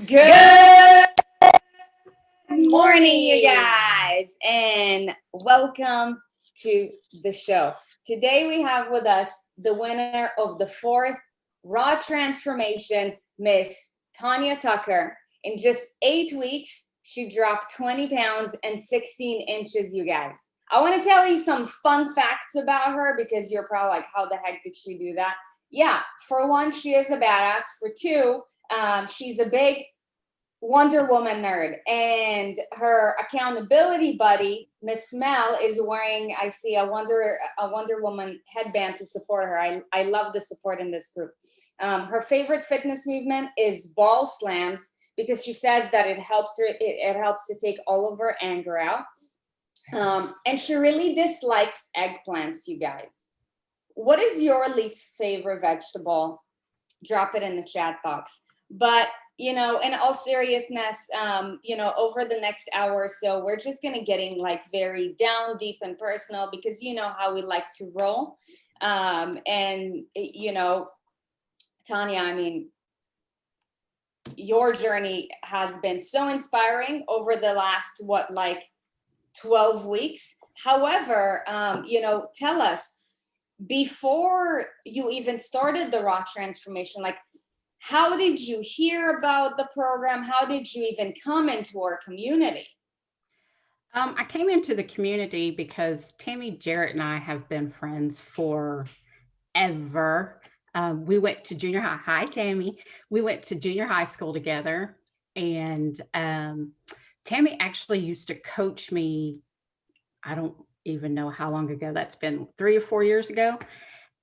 Good morning, you guys, and welcome to the show. Today we have with us the winner of the fourth Raw Transformation, Miss Tanya Tucker. In just 8 weeks, she dropped 20 pounds and 16 inches, you guys. I want to tell you some fun facts about her because you're probably like, how the heck did she do that? Yeah, for one, she is a badass. For two, she's a big Wonder Woman nerd, and her accountability buddy, Miss Mel, is wearing, I see, a Wonder Woman headband to support her. I love the support in this group. Her favorite fitness movement is ball slams because she says that it helps her. It helps to take all of her anger out. And she really dislikes eggplants, you guys. What is your least favorite vegetable? Drop it in the chat box. But in all seriousness, over the next hour or so, we're just gonna getting like very down, deep, and personal because you know how we like to roll. Tanya, I mean, your journey has been so inspiring over the last 12 weeks. However, tell us, before you even started the Raw Transformation, like, how did you hear about the program? How did you even come into our community? I came into the community because Tammy Jarrett and I have been friends forever. We went to junior high. Hi, Tammy. We went to junior high school together. And Tammy actually used to coach me. I don't even know how long ago. That's been 3 or 4 years ago.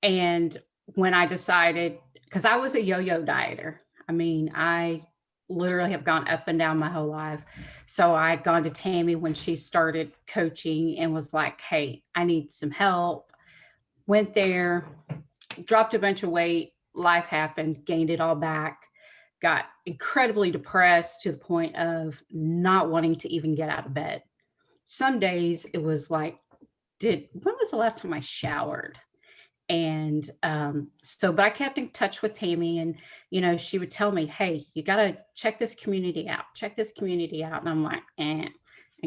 And when I decided, because I was a yo-yo dieter. I mean, I literally have gone up and down my whole life. So I'd gone to Tammy when she started coaching and was like, hey, I need some help. Went there, dropped a bunch of weight, life happened, gained it all back, got incredibly depressed to the point of not wanting to even get out of bed. Some days it was like, when was the last time I showered? And but I kept in touch with Tammy, and she would tell me, hey, you got to check this community out, and I'm like, I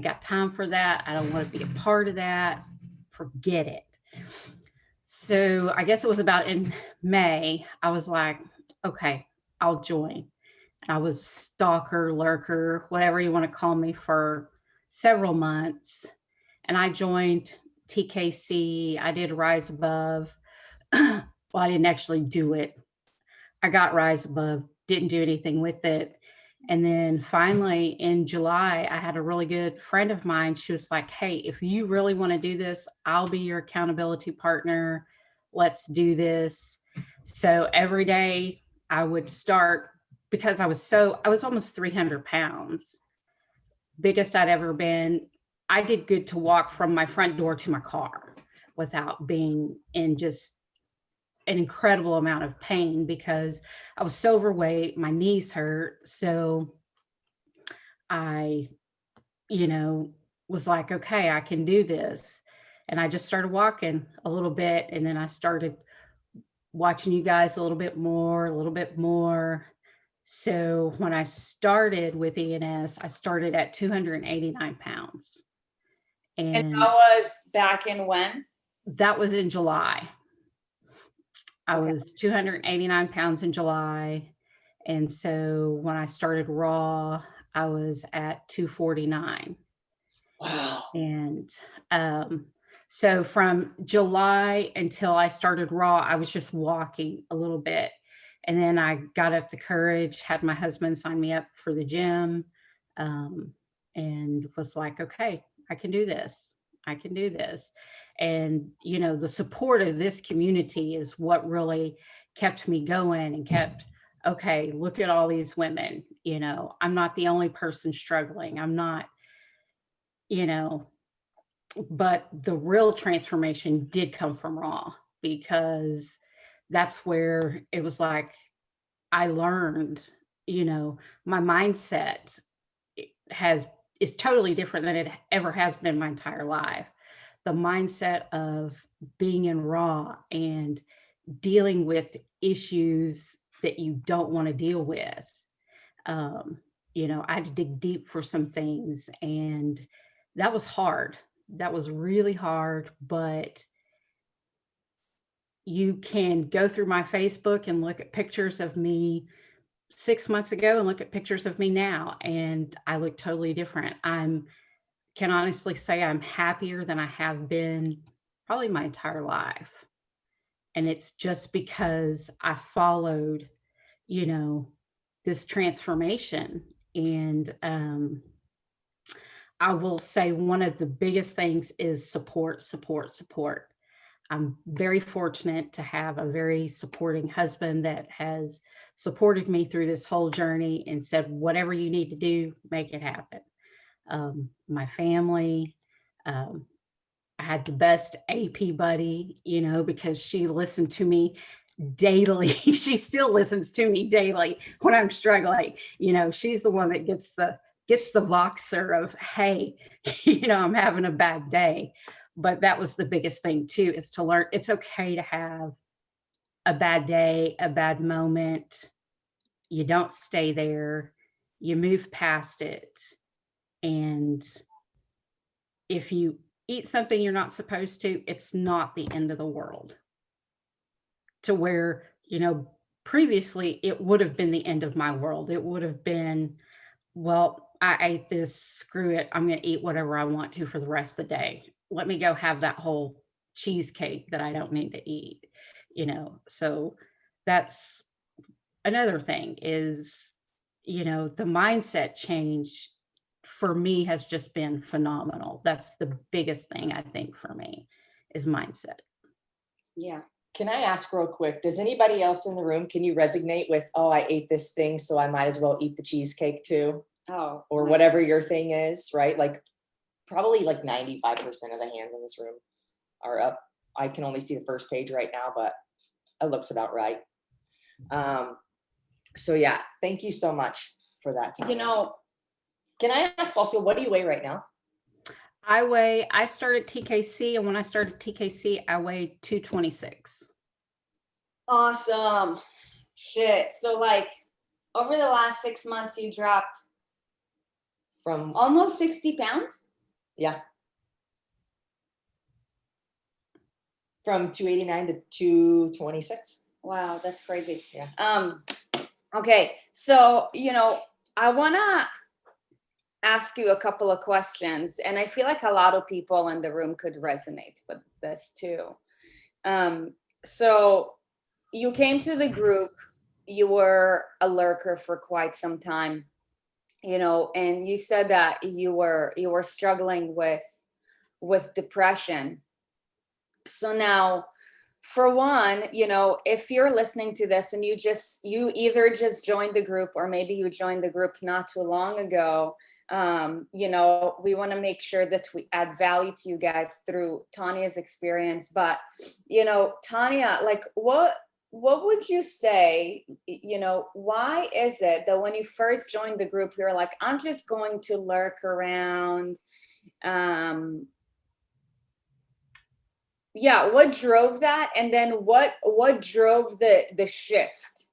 got time for that. I don't want to be a part of that. Forget it. So I guess it was about in May, I was like, okay, I'll join. And I was stalker, lurker, whatever you want to call me, for several months. And I joined TKC. I did Rise Above. Well, I didn't actually do it. I got Rise Above, didn't do anything with it. And then finally in July, I had a really good friend of mine. She was like, hey, if you really want to do this, I'll be your accountability partner. Let's do this. So every day I would start, because I was almost 300 pounds, biggest I'd ever been. I did good to walk from my front door to my car without being in just an incredible amount of pain because I was so overweight, my knees hurt. So I, was like, okay, I can do this. And I just started walking a little bit. And then I started watching you guys a little bit more. So when I started with ENS, I started at 289 pounds. And that was back in when? That was in July. I was 289 pounds in July. And so when I started Raw, I was at 249. Wow. And so from July until I started Raw, I was just walking a little bit. And then I got up the courage, had my husband sign me up for the gym, and was like, okay, I can do this. And, the support of this community is what really kept me going and kept, okay, look at all these women, I'm not the only person struggling. I'm not, but the real transformation did come from Raw, because that's where it was like, I learned, my mindset is totally different than it ever has been my entire life. The mindset of being in Raw and dealing with issues that you don't want to deal with. You know, I had to dig deep for some things, and that was hard. That was really hard, but you can go through my Facebook and look at pictures of me 6 months ago and look at pictures of me now, and I look totally different. Can honestly say I'm happier than I have been probably my entire life. And it's just because I followed, you know, this transformation. And I will say one of the biggest things is support, support, support. I'm very fortunate to have a very supporting husband that has supported me through this whole journey and said, whatever you need to do, make it happen. My family, um, I had the best AP buddy, you know, because she listened to me daily. She still listens to me daily when I'm struggling. You know, she's the one that gets the voxer of, hey, you know, I'm having a bad day. But that was the biggest thing too, is to learn it's okay to have a bad day, a bad moment. You don't stay there. You move past it. And if you eat something you're not supposed to, it's not the end of the world. To where, you know, previously it would have been the end of my world. It would have been, well, I ate this, screw it. I'm going to eat whatever I want to for the rest of the day. Let me go have that whole cheesecake that I don't need to eat, you know. So that's another thing is, you know, the mindset change for me has just been phenomenal. That's the biggest thing I think for me is mindset. Yeah. Can I ask real quick, does anybody else in the room, can you resonate with, oh, I ate this thing, so I might as well eat the cheesecake too? Oh, Or my- whatever your thing is, right? Like probably like 95% of the hands in this room are up. I can only see the first page right now, but it looks about right. So yeah, thank you so much for that. You Tanya. know, Can I ask also, what do you weigh right now? I started TKC, and when I started TKC, I weighed 226. awesome. Shit. So like over the last 6 months, you dropped From, almost 60 pounds? yeah. From 289 to 226. Wow, that's crazy. Yeah. Okay. So, you know, I want to ask you a couple of questions, and I feel like a lot of people in the room could resonate with this too. So you came to the group, you were a lurker for quite some time, you know, and you said that you were struggling with depression. So now, for one, you know, if you're listening to this and you either just joined the group or maybe you joined the group not too long ago, you know, we want to make sure that we add value to you guys through Tanya's experience. But, you know, Tanya, like what would you say, you know, why is it that when you first joined the group, you're like, I'm just going to lurk around? Yeah, what drove that, and then what drove the shift?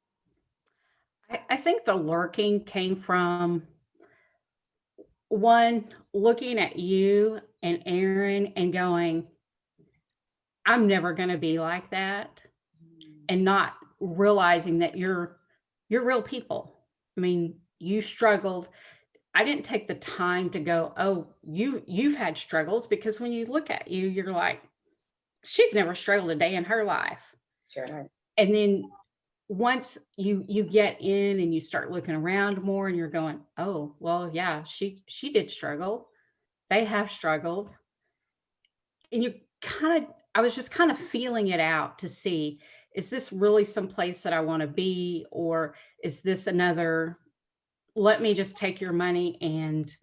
I think the lurking came from one, looking at you and Erin and going, I'm never going to be like that, and not realizing that you're real people. I mean, you struggled. I didn't take the time to go, oh, you've had struggles, because when you look at you, you're like, she's never struggled a day in her life. Sure. And then once you get in and you start looking around more and you're going, oh, well, yeah, she did struggle. They have struggled. And you I was just kind of feeling it out to see, is this really someplace that I want to be? Or is this another, let me just take your money and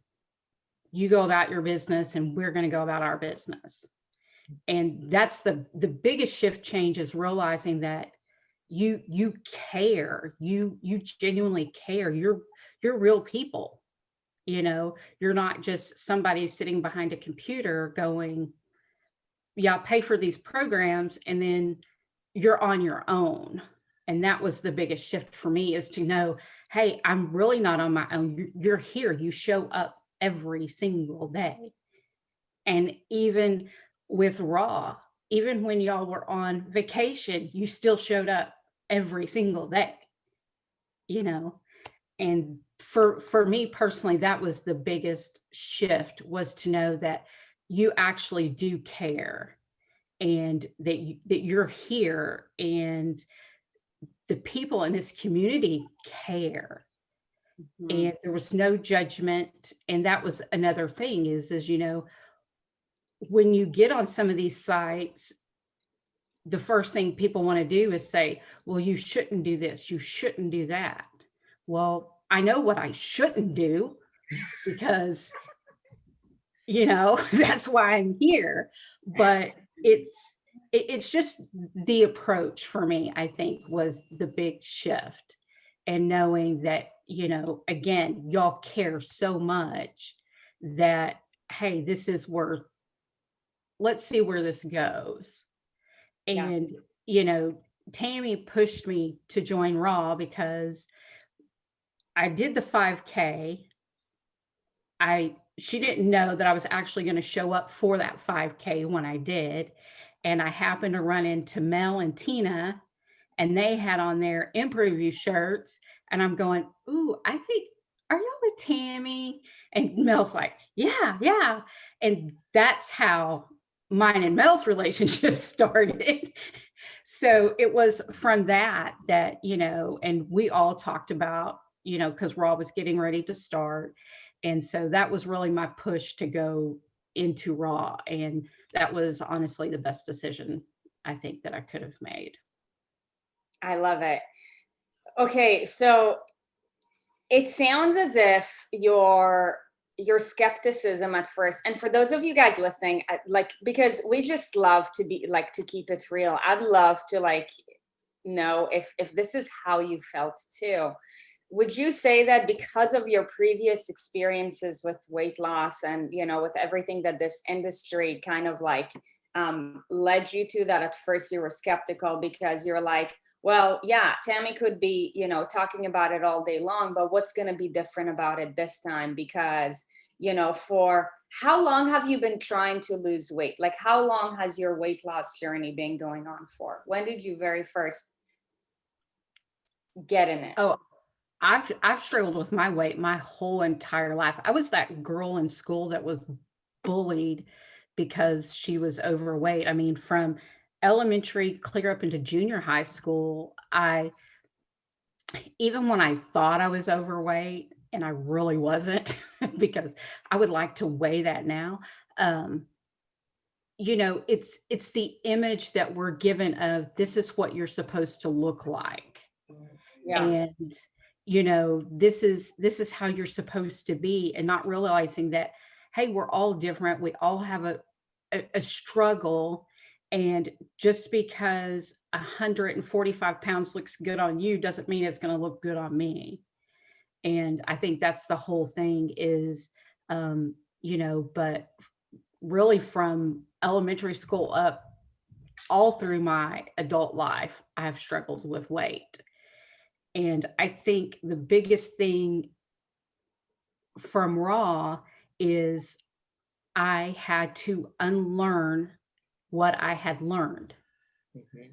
you go about your business and we're going to go about our business. And that's the biggest shift change, is realizing that you care, you genuinely care. You're real people. You know, you're not just somebody sitting behind a computer going, yeah, pay for these programs, and then you're on your own. And that was the biggest shift for me, is to know, hey, I'm really not on my own. You're here. You show up every single day. And even with Raw, even when y'all were on vacation, you still showed up every single day, you know? And for me personally, that was the biggest shift, was to know that you actually do care, and that you're here, and the people in this community care. Mhm. And there was no judgment. And that was another thing is, when you get on some of these sites, the first thing people want to do is say, well, you shouldn't do this, you shouldn't do that. Well, I know what I shouldn't do, because that's why I'm here. But it's just the approach for me, I think, was the big shift. And knowing that, again, y'all care so much that, hey, this is worth, let's see where this goes. Yeah. And, Tammy pushed me to join Raw because I did the 5K. She didn't know that I was actually going to show up for that 5K when I did. And I happened to run into Mel and Tina, and they had on their Improve You shirts. And I'm going, ooh, I think, are y'all with Tammy? And Mel's like, yeah, yeah. And that's how mine and Mel's relationship started. So it was from that, and we all talked about, because Raw was getting ready to start. And so that was really my push to go into Raw. And that was honestly the best decision I think that I could have made. I love it. Okay, so it sounds as if your skepticism at first, and for those of you guys listening, because we just love to be like, to keep it real, I'd love to know if this is how you felt too. Would you say that because of your previous experiences with weight loss and with everything that this industry kind of led you to, that at first you were skeptical because you're like, well, yeah, Tammy could be, talking about it all day long, but what's going to be different about it this time? Because, for how long have you been trying to lose weight? Like, how long has your weight loss journey been going on for? When did you very first get in it? Oh, I've struggled with my weight my whole entire life. I was that girl in school that was bullied because she was overweight. I mean, from elementary clear up into junior high school, even when I thought I was overweight, and I really wasn't, because I would like to weigh that now. It's the image that we're given of, this is what you're supposed to look like. Yeah. And this is how you're supposed to be, and not realizing that, hey, we're all different, we all have a struggle. And just because 145 pounds looks good on you doesn't mean it's going to look good on me. And I think that's the whole thing is, but really from elementary school up all through my adult life, I have struggled with weight. And I think the biggest thing from Raw is I had to unlearn what I had learned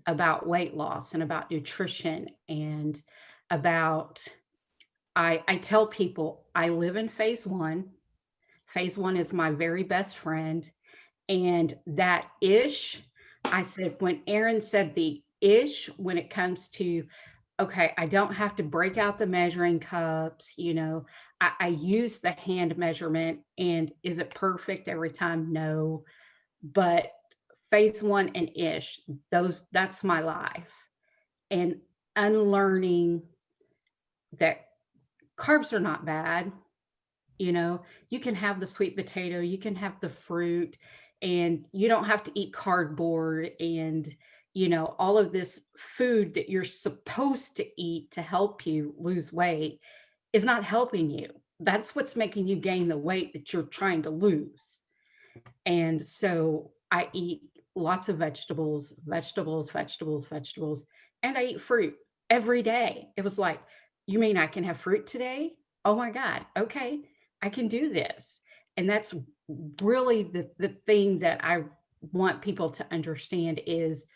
about weight loss and about nutrition, and about, I tell people I live in phase one. Phase one is my very best friend. And that ish, I said, when Erin said the ish, when it comes to, okay, I don't have to break out the measuring cups, I use the hand measurement. And is it perfect every time? No. But phase one and ish, that's my life. And unlearning that carbs are not bad. You can have the sweet potato, you can have the fruit, and you don't have to eat cardboard and, all of this food that you're supposed to eat to help you lose weight is not helping you. That's what's making you gain the weight that you're trying to lose. And so I eat lots of vegetables, and I eat fruit every day. It was like, you mean I can have fruit today? Oh my God. Okay. I can do this. And that's really the thing that I want people to understand is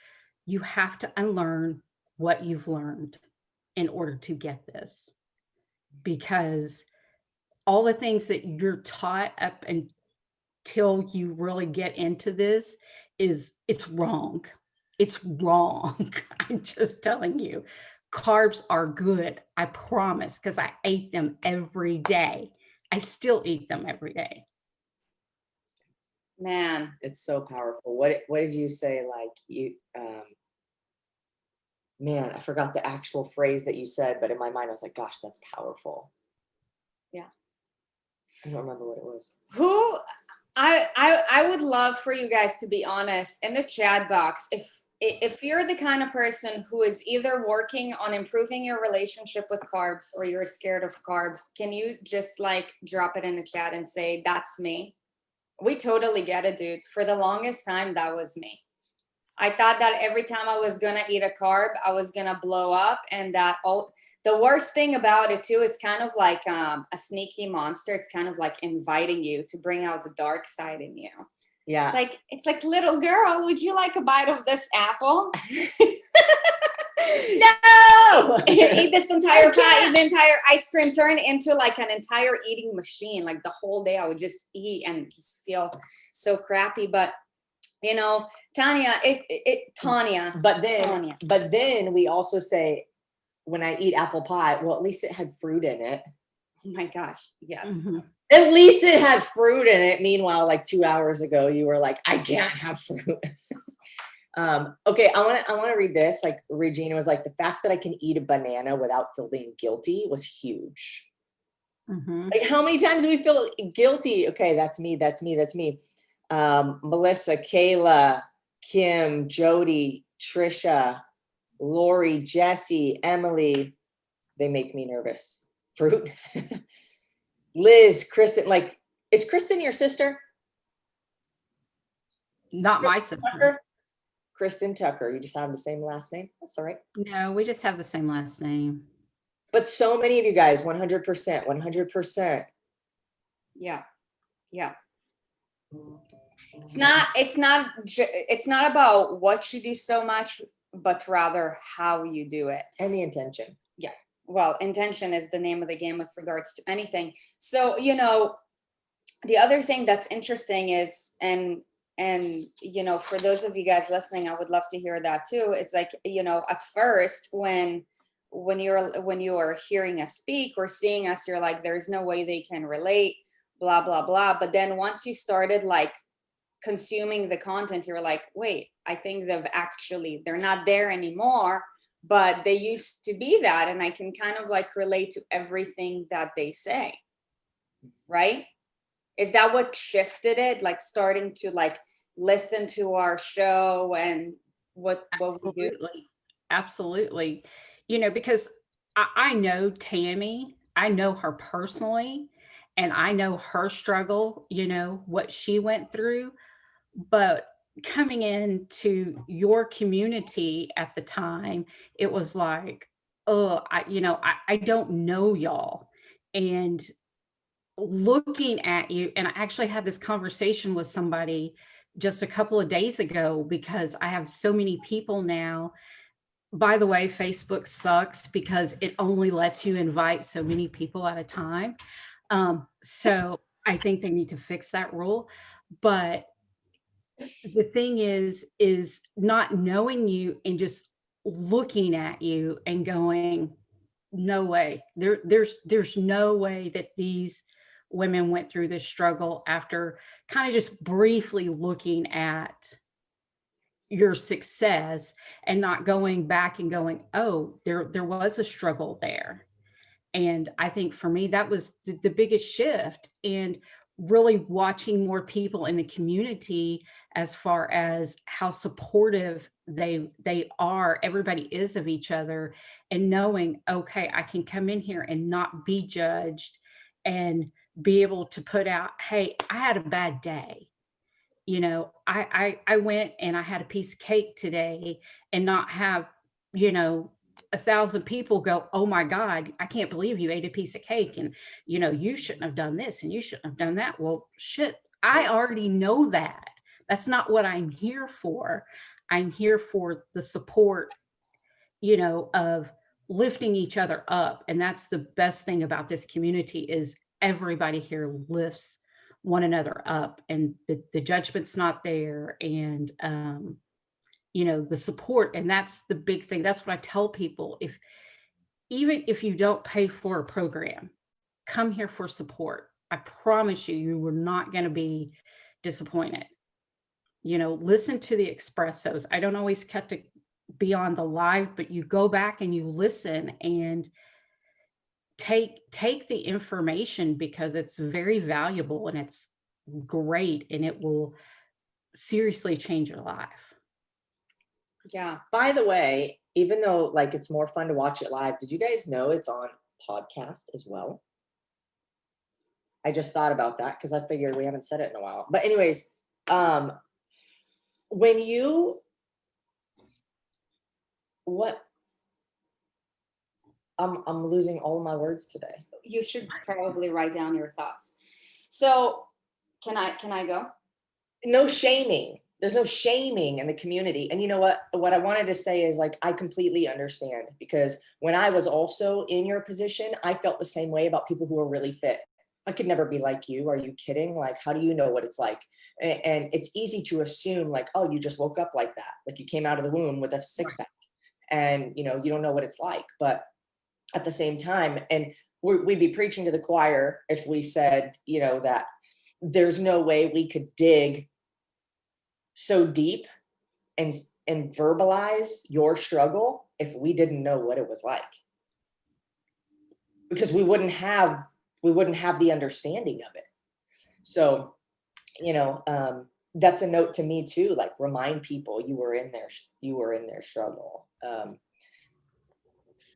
you have to unlearn what you've learned in order to get this, because all the things that you're taught up until you really get into this it's wrong. It's wrong. I'm just telling you. Carbs are good. I promise, because I ate them every day. I still eat them every day. Man, It's so powerful. What did you say? Like you, man, I forgot the actual phrase that you said, but in my mind, I was like, gosh, that's powerful. Yeah. I don't remember what it was. who I would love for you guys to be honest in the chat box. If you're the kind of person who is either working on improving your relationship with carbs or you're scared of carbs, can you just like drop it in the chat and say, that's me? We totally get it, dude. For the longest time, that was me. I thought that every time I was gonna eat a carb, I was gonna blow up, and that all the worst thing about it too, it's kind of like a sneaky monster. It's kind of like inviting you to bring out the dark side in you. Yeah. It's like, little girl, would you like a bite of this apple? No! Eat this entire pie, eat the entire ice cream, turn into like an entire eating machine. Like the whole day I would just eat and just feel so crappy. But you know, Tanya, Tanya. But then we also say, when I eat apple pie, well, at least it had fruit in it. Oh my gosh, yes. Mm-hmm. At least it had fruit in it. Meanwhile, like 2 hours ago, you were like, I can't have fruit. Okay, I want to read this. Like Regina was like, the fact that I can eat a banana without feeling guilty was huge. Mm-hmm. Like, how many times do we feel guilty? Okay, that's me. That's me. That's me. Melissa, Kayla, Kim, Jody, Trisha, Lori, Jesse, Emily, they make me nervous. Fruit. Liz, Kristen, like, is Kristen your sister? Not my sister. Tucker? Kristen Tucker. You just have the same last name. That's all right. No, we just have the same last name. But so many of you guys, 100%, 100%. Yeah. Yeah. It's not about what you do so much, but rather how you do it. And the intention. Yeah. Well, intention is the name of the game with regards to anything. So, you know, the other thing that's interesting is, and you know, for those of you guys listening, I would love to hear that too. It's like, you know, at first when you are hearing us speak or seeing us, you're like, there's no way they can relate, blah, blah, blah. But then once you started like consuming the content, you're like, wait, I think they're not there anymore, but they used to be that. And I can kind of like relate to everything that they say, right? Is that what shifted it? Like starting to like listen to our show and what we do? Absolutely. You know, because I know Tammy, I know her personally, and I know her struggle, you know, what she went through. But coming into your community at the time, it was like, oh, I don't know y'all. And looking at you, and I actually had this conversation with somebody just a couple of days ago, because I have so many people now. By the way, Facebook sucks because it only lets you invite so many people at a time. So I think they need to fix that rule. But the thing is not knowing you and just looking at you and going, no way, there's no way that these women went through this struggle, after kind of just briefly looking at your success and not going back and going, oh, there was a struggle there. And I think for me, that was the biggest shift. And really watching more people in the community, as far as how supportive they are, everybody is of each other, and knowing, okay, I can come in here and not be judged, and be able to put out, hey, I had a bad day. You know, I went and I had a piece of cake today, and not have, you know, 1,000 people go, oh my God, I can't believe you ate a piece of cake. And, you shouldn't have done this and you shouldn't have done that. Well, shit, I already know that. That's not what I'm here for. I'm here for the support, of lifting each other up. And that's the best thing about this community is everybody here lifts one another up, and the judgment's not there. And, the support. And that's the big thing. That's what I tell people. Even if you don't pay for a program, come here for support. I promise you, you are not going to be disappointed. Listen to the expressos. I don't always cut to be on the live, but you go back and you listen and take the information, because it's very valuable and it's great, and it will seriously change your life. Yeah. By the way, even though like it's more fun to watch it live, did you guys know it's on podcast as well? I just thought about that because I figured we haven't said it in a while. But anyways, when you, I'm losing all of my words today. You should probably write down your thoughts. So can I go? No shaming. There's no shaming in the community. And you know what I wanted to say is like, I completely understand, because when I was also in your position, I felt the same way about people who are really fit. I could never be like you. Are you kidding? Like, how do you know what it's like? And it's easy to assume like, oh, you just woke up like that. Like you came out of the womb with a six pack and you don't know what it's like. But at the same time, and we'd be preaching to the choir if we said, that there's no way we could dig so deep and verbalize your struggle if we didn't know what it was like, because we wouldn't have the understanding of it. So that's a note to me too, like remind people you were in their struggle.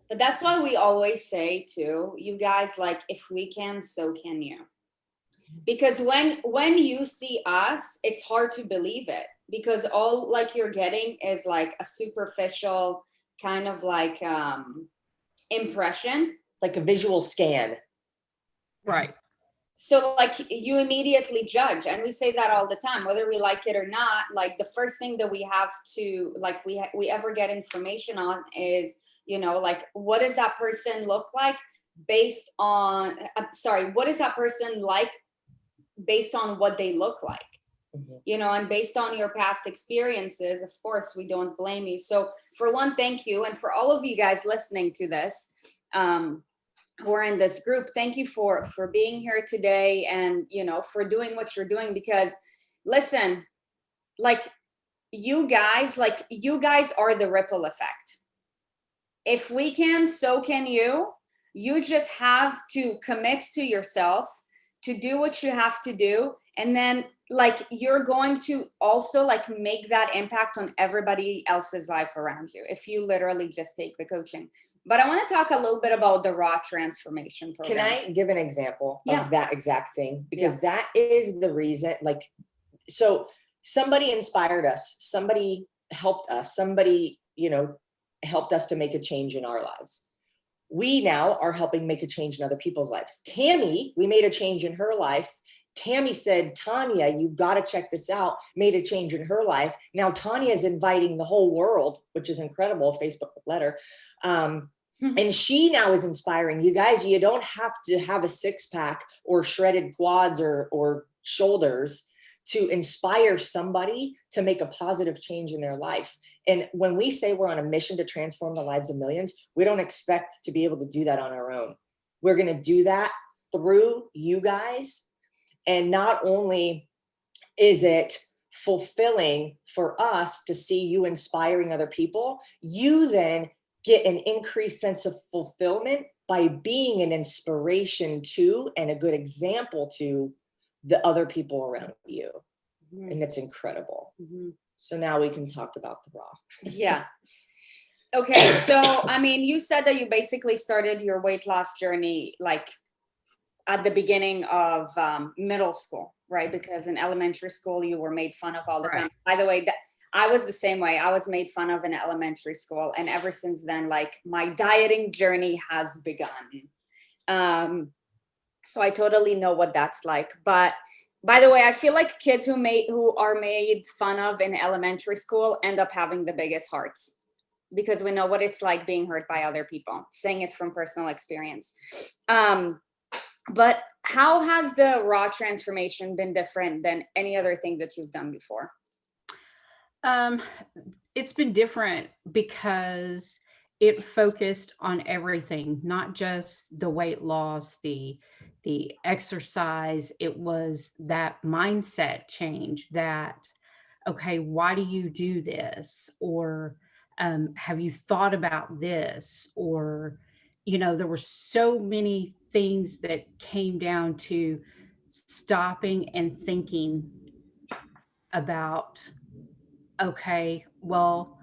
But that's why we always say to you guys, like, if we can, so can you. Because when you see us, it's hard to believe it, because all like you're getting is like a superficial kind of like impression, like a visual scan. Right. So like you immediately judge, and we say that all the time, whether we like it or not. Like the first thing that we have to like we ever get information on is, like, what does that person look like based on what is that person like based on what they look like? Mm-hmm. And based on your past experiences, of course, we don't blame you. So for one, thank you. And for all of you guys listening to this, who are in this group, thank you for being here today, and, for doing what you're doing, because listen, like you guys are the ripple effect. If we can, so can you. You just have to commit to yourself to do what you have to do. And then like you're going to also like make that impact on everybody else's life around you if you literally just take the coaching. But I want to talk a little bit about the raw transformation program. Can I give an example of that exact thing? Because that is the reason, like, so somebody inspired us, somebody helped us, somebody, helped us to make a change in our lives. We now are helping make a change in other people's lives. Tammy, we made a change in her life. Tammy said, Tanya, you got to check this out, made a change in her life. Now Tanya is inviting the whole world, which is incredible, Facebook letter. And she now is inspiring you guys. You don't have to have a six pack or shredded quads or shoulders to inspire somebody to make a positive change in their life. And when we say we're on a mission to transform the lives of millions, we don't expect to be able to do that on our own. We're going to do that through you guys. And not only is it fulfilling for us to see you inspiring other people, you then get an increased sense of fulfillment by being an inspiration to and a good example to the other people around you. Mm-hmm. And it's incredible. Mm-hmm. So now we can talk about the raw. Yeah. Okay. So, I mean, you said that you basically started your weight loss journey like at the beginning of middle school, right? Because in elementary school, you were made fun of all the time. By the way, that I was the same way. I was made fun of in elementary school. And ever since then, like my dieting journey has begun. So I totally know what that's like. But by the way, I feel like kids who are made fun of in elementary school end up having the biggest hearts, because we know what it's like being hurt by other people, saying it from personal experience. But how has the raw transformation been different than any other thing that you've done before? It's been different because it focused on everything, not just the weight loss, the exercise. It was that mindset change that, okay, why do you do this? Or have you thought about this? Or, there were so many things that came down to stopping and thinking about, okay, well,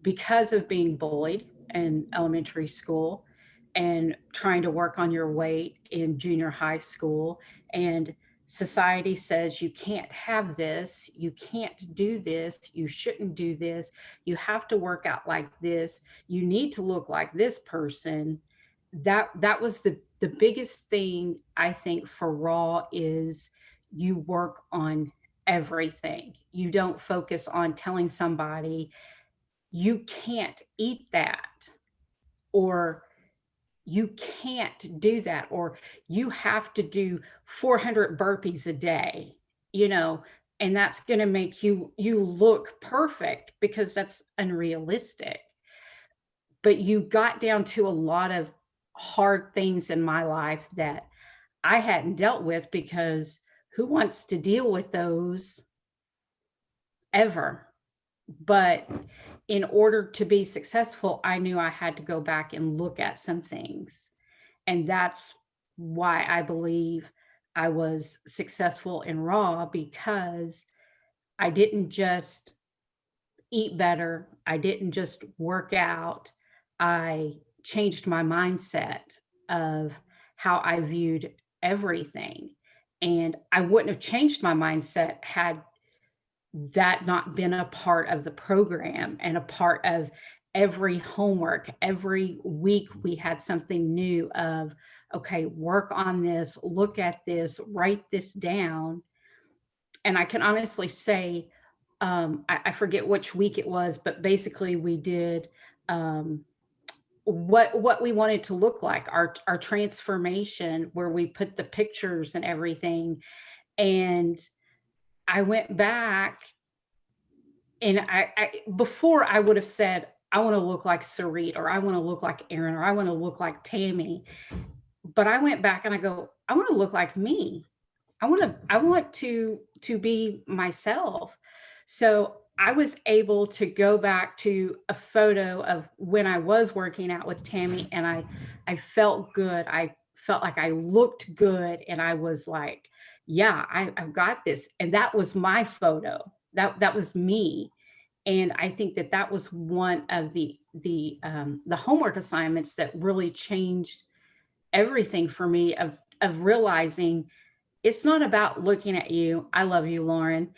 because of being bullied in elementary school and trying to work on your weight in junior high school, and society says you can't have this, you can't do this, you shouldn't do this, you have to work out like this, you need to look like this person. That was the biggest thing, I think, for raw is you work on everything. You don't focus on telling somebody you can't eat that, or you can't do that, or you have to do 400 burpees a day, and that's going to make you look perfect, because that's unrealistic. But you got down to a lot of hard things in my life that I hadn't dealt with, because who wants to deal with those ever? But in order to be successful, I knew I had to go back and look at some things. And that's why I believe I was successful in raw, because I didn't just eat better, I didn't just work out, I changed my mindset of how I viewed everything. And I wouldn't have changed my mindset had that not been a part of the program and a part of every homework. Every week we had something new of, okay, work on this, look at this, write this down. And I can honestly say, I forget which week it was, but basically we did what we wanted to look like, our transformation, where we put the pictures and everything. And I went back, and I before I would have said, I want to look like Sarit, or I want to look like Erin, or I want to look like Tammy. But I went back and I go, I want to look like me. I want to be myself. So I was able to go back to a photo of when I was working out with Tammy, and I felt good. I felt like I looked good, and I was like, yeah, I've got this. And that was my photo. That was me. And I think that was one of the homework assignments that really changed everything for me, of realizing it's not about looking at you. I love you, Lauren.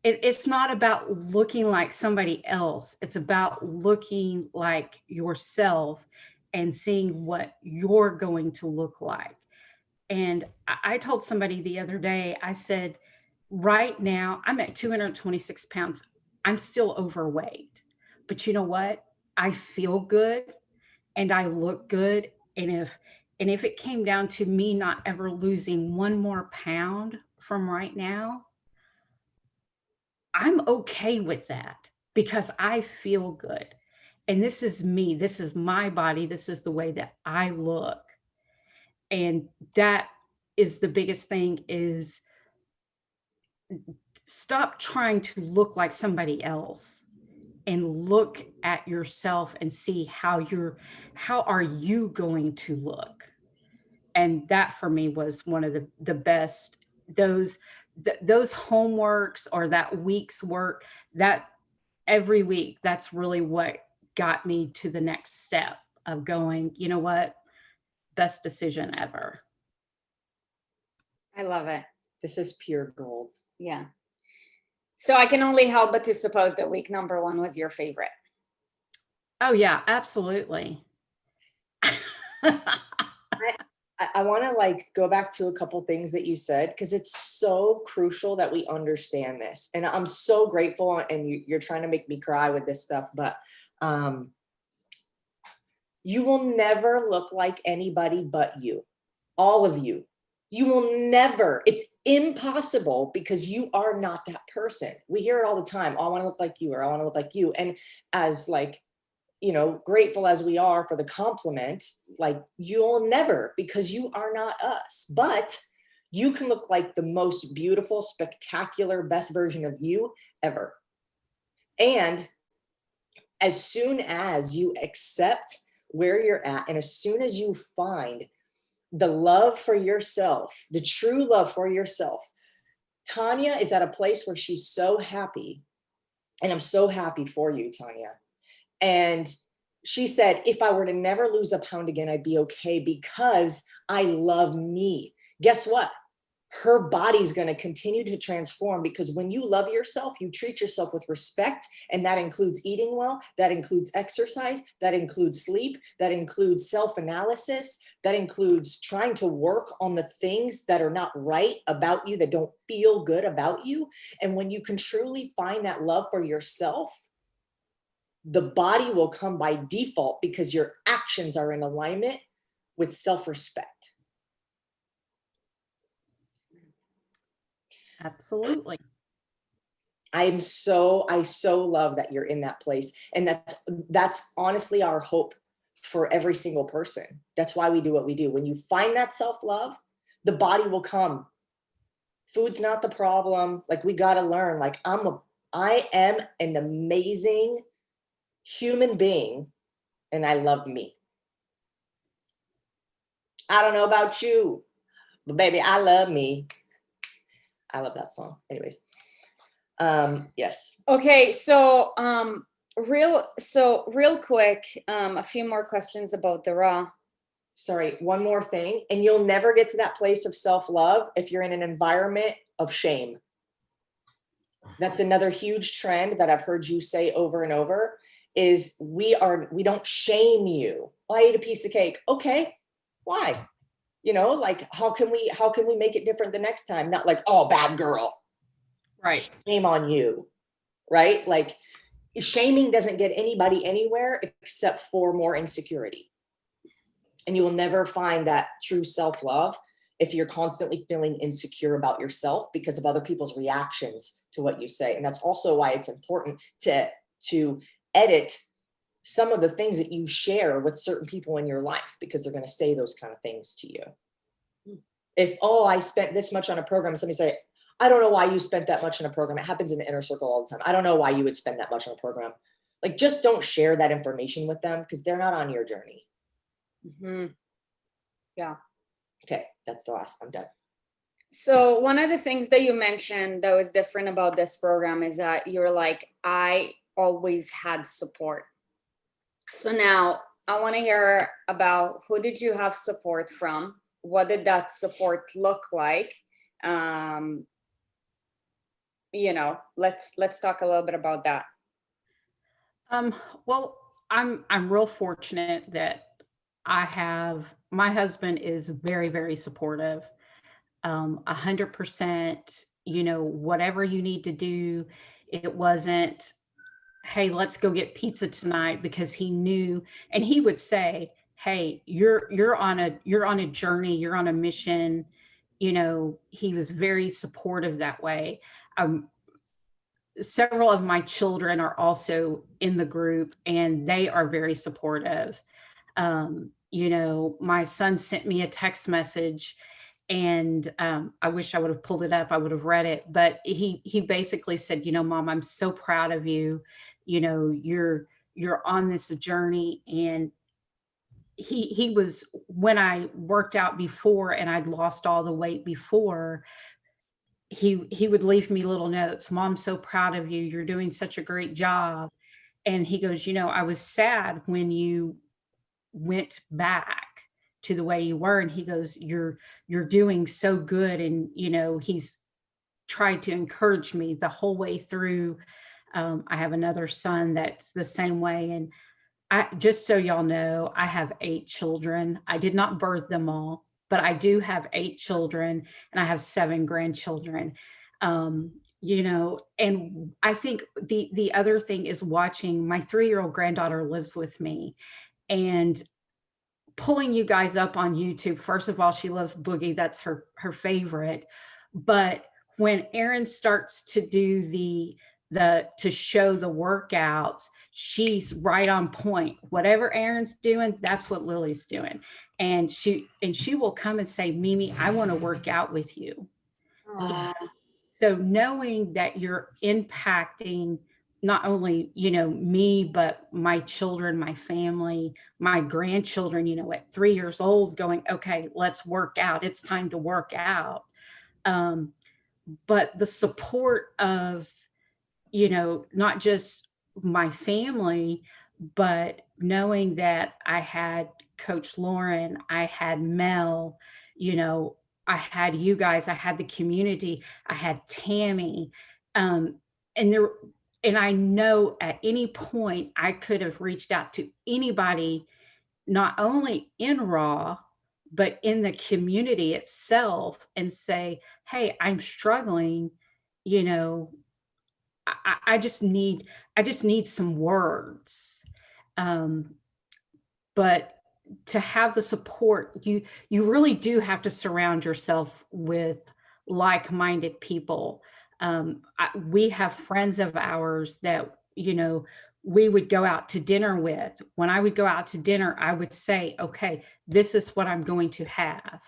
It's not about looking like somebody else. It's about looking like yourself and seeing what you're going to look like. And I told somebody the other day, I said, right now I'm at 226 pounds. I'm still overweight. But you know what? I feel good and I look good. And if it came down to me not ever losing one more pound from right now, I'm okay with that, because I feel good. And this is me. This is my body. This is the way that I look. And that is the biggest thing, is stop trying to look like somebody else and look at yourself and see how are you going to look. And that for me was one of the best, those homeworks, or that week's work, that every week, that's really what got me to the next step of going, you know what, best decision ever. I love it. This is pure gold. Yeah. So I can only help but to suppose that week number 1 was your favorite. Oh yeah, absolutely. I want to like go back to a couple things that you said, because it's so crucial that we understand this. And I'm so grateful, and you're trying to make me cry with this stuff, but you will never look like anybody but you, all of you. You will never, it's impossible, because you are not that person. We hear it all the time. Oh, I want to look like you, or I want to look like you. And as like, you know, grateful as we are for the compliment, like you'll never, because you are not us. But you can look like the most beautiful, spectacular, best version of you ever. And as soon as you accept where you're at, and as soon as you find the love for yourself, the true love for yourself, Tanya is at a place where she's so happy. And I'm so happy for you, Tanya. And she said, if I were to never lose a pound again, I'd be okay, because I love me. Guess what? Her body's going to continue to transform, because when you love yourself, you treat yourself with respect. And that includes eating well, that includes exercise, that includes sleep, that includes self-analysis, that includes trying to work on the things that are not right about you, that don't feel good about you. And when you can truly find that love for yourself, the body will come by default, because your actions are in alignment with self-respect. Absolutely. I so love that you're in that place. And that's honestly our hope for every single person. That's why we do what we do. When you find that self-love, the body will come. Food's not the problem. Like, we got to learn, like, I am an amazing human being, and I love me. I don't know about you, but baby, I love me. I love that song. Anyways. Yes. Okay, so real quick, a few more questions about the raw. Sorry, one more thing. And you'll never get to that place of self-love if you're in an environment of shame. That's another huge trend that I've heard you say over and over, is we don't shame you. Oh, I ate a piece of cake. Okay. Why? You know, like, how can we make it different the next time? Not like, oh, bad girl. Right. Shame on you. Right? Like, shaming doesn't get anybody anywhere except for more insecurity. And you will never find that true self-love if you're constantly feeling insecure about yourself because of other people's reactions to what you say. And that's also why it's important to edit some of the things that you share with certain people in your life, because they're going to say those kind of things to you. If, oh, I spent this much on a program, somebody say, I don't know why you spent that much in a program. It happens in the inner circle all the time. I don't know why you would spend that much on a program. Like, just don't share that information with them, because they're not on your journey. Mm-hmm. Yeah. Okay, that's the last. I'm done. So one of the things that you mentioned that was different about this program is that you're like, I always had support. So now I want to hear about, who did you have support from? What did that support look like? You know, let's talk a little bit about that. Well, I'm real fortunate that my husband is very, very supportive. 100%, you know, whatever you need to do. It wasn't, hey, let's go get pizza tonight, because he knew, and he would say, hey, you're on a journey, you're on a mission. You know, he was very supportive that way. Several of my children are also in the group, and they are very supportive. You know, my son sent me a text message, and I wish I would have pulled it up. I would have read it, but he basically said, you know, Mom, I'm so proud of you. You know, you're on this journey. And he was, when I worked out before and I'd lost all the weight before, he would leave me little notes. Mom, so proud of you. You're doing such a great job. And he goes, you know, I was sad when you went back to the way you were. And he goes, you're doing so good. And, you know, he's tried to encourage me the whole way through. I have another son that's the same way. And just so y'all know, I have 8 children. I did not birth them all, but I do have 8 children and I have 7 grandchildren. And I think the other thing is watching. My 3-year-old granddaughter lives with me, and pulling you guys up on YouTube. First of all, she loves Boogie. That's her favorite. But when Erin starts to do to show the workouts, she's right on point. Whatever Erin's doing, that's what Lily's doing. And she will come and say, Mimi, I want to work out with you. So knowing that you're impacting not only, me, but my children, my family, my grandchildren, at 3 years old, going, okay, let's work out. It's time to work out. But the support of, not just my family, but knowing that I had Coach Lauren, I had Mel, I had you guys, I had the community, I had Tammy, and I know at any point I could have reached out to anybody, not only in Raw, but in the community itself, and say, hey, I'm struggling, I just need some words. But to have the support, you really do have to surround yourself with like-minded people. We have friends of ours that, we would go out to dinner with. When I would go out to dinner, I would say, okay, this is what I'm going to have.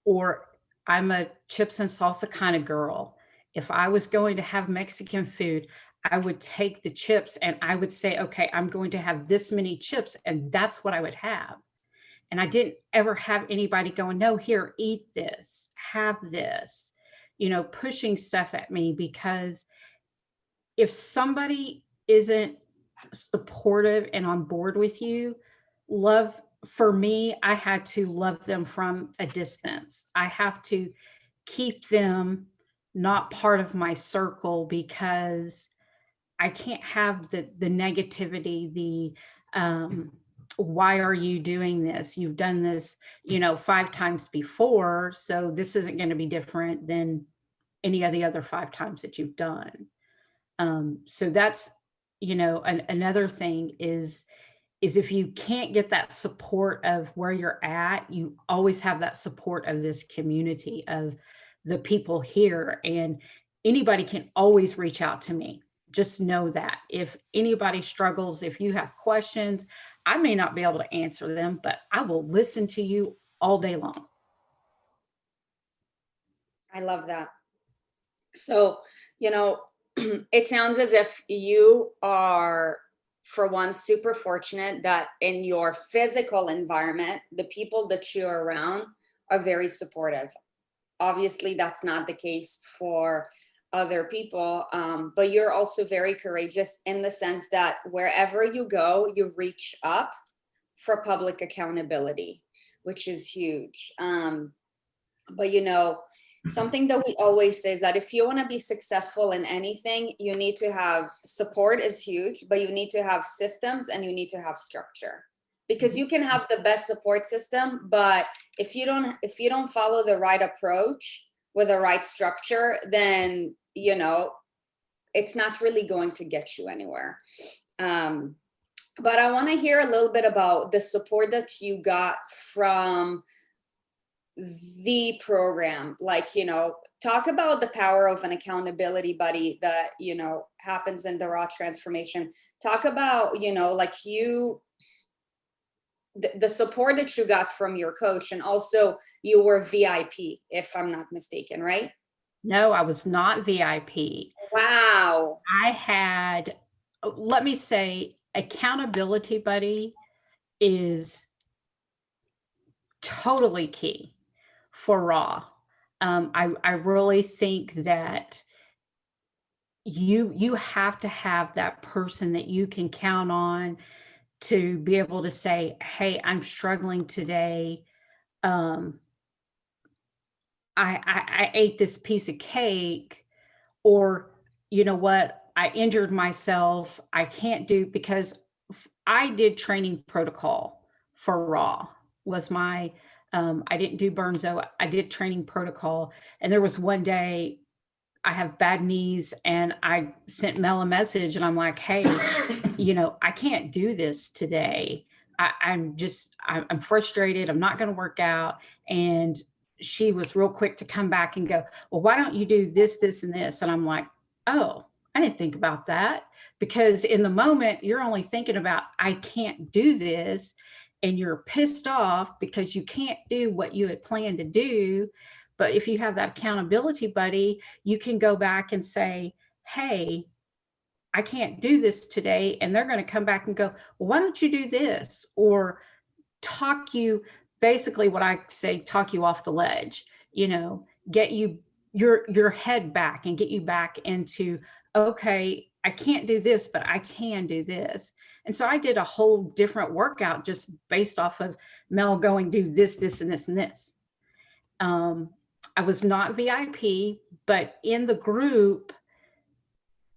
Or I'm a chips and salsa kind of girl. If I was going to have Mexican food, I would take the chips and I would say, okay, I'm going to have this many chips, and that's what I would have. And I didn't ever have anybody going, no, here, eat this, have this, pushing stuff at me. Because if somebody isn't supportive and on board with you, for me, I had to love them from a distance. I have to keep them not part of my circle, because I can't have the negativity, why are you doing this? You've done this, 5 times before, so this isn't going to be different than any of the other 5 times that you've done. So that's, another thing is if you can't get that support of where you're at, you always have that support of this community, of the people here, and anybody can always reach out to me. Just know that if anybody struggles, if you have questions, I may not be able to answer them, but I will listen to you all day long. I love that. So, it sounds as if you are, for one, super fortunate that in your physical environment, the people that you're around are very supportive. Obviously, that's not the case for other people, but you're also very courageous in the sense that wherever you go, you reach up for public accountability, which is huge. But something that we always say is that if you want to be successful in anything, you need to have support is huge, but you need to have systems and you need to have structure. Because you can have the best support system, but if you don't follow the right approach with the right structure, then it's not really going to get you anywhere. But I want to hear a little bit about the support that you got from the program. Like, talk about the power of an accountability buddy that, happens in the Raw transformation. Talk about, the support that you got from your coach, and also you were VIP, if I'm not mistaken, right? No, I was not VIP. Wow. I had, let me say, accountability buddy is totally key for Raw. I really think that you have to have that person that you can count on to be able to say, hey, I'm struggling today. I ate this piece of cake, or, you know what, I injured myself. I can't do, because I did training protocol for raw was my, I didn't do burns though. I did training protocol. And there was one day I have bad knees, and I sent Mel a message, and I'm like, hey, you know, I can't do this today. I'm frustrated. I'm not going to work out. And she was real quick to come back and go, well, why don't you do this, this, and this? And I'm like, oh, I didn't think about that. Because in the moment, you're only thinking about, I can't do this. And you're pissed off because you can't do what you had planned to do. But if you have that accountability buddy, you can go back and say, hey, I can't do this today. And they're going to come back and go, well, why don't you do this? Or talk you, basically what I say, talk you off the ledge, you know, get you your head back and get you back into, okay, I can't do this, but I can do this. And so I did a whole different workout just based off of Mel going, do this, this, and this, and this. I was not VIP, but in the group,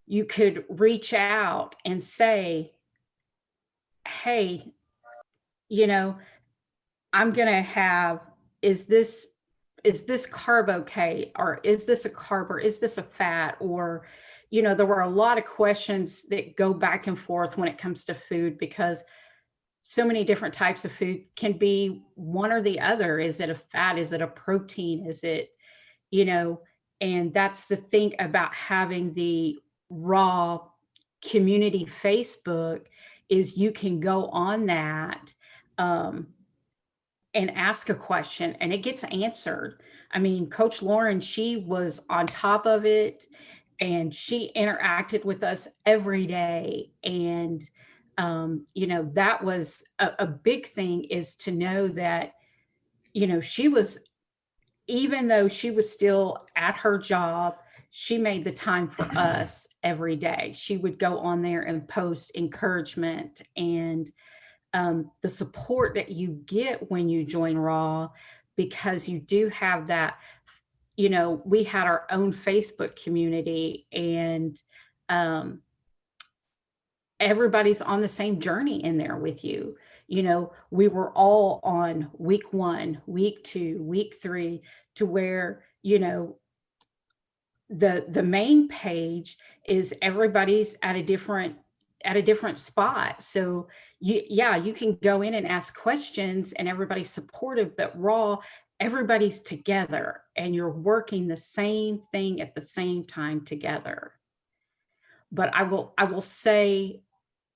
you could reach out and say, hey, you know, I'm going to have, is this carb okay? Or is this a carb, or is this a fat? Or, you know, there were a lot of questions that go back and forth when it comes to food, because so many different types of food can be one or the other. Is it a fat? Is it a protein? Is it, you know, and that's the thing about having the raw community Facebook, is you can go on that and ask a question and it gets answered. I mean, Coach Lauren, she was on top of it, and she interacted with us every day. And you know, that was a big thing, is to know that, you know, she was, even though she was still at her job, she made the time for us every day. She would go on there and post encouragement and the support that you get when you join Raw, because you do have that, you know, we had our own Facebook community, and everybody's on the same journey in there with you. You know, we were all on week 1, week 2, week 3, to where, you know, the main page is everybody's at a different spot. So you can go in and ask questions and everybody's supportive, but Raw, everybody's together and you're working the same thing at the same time together. But I will say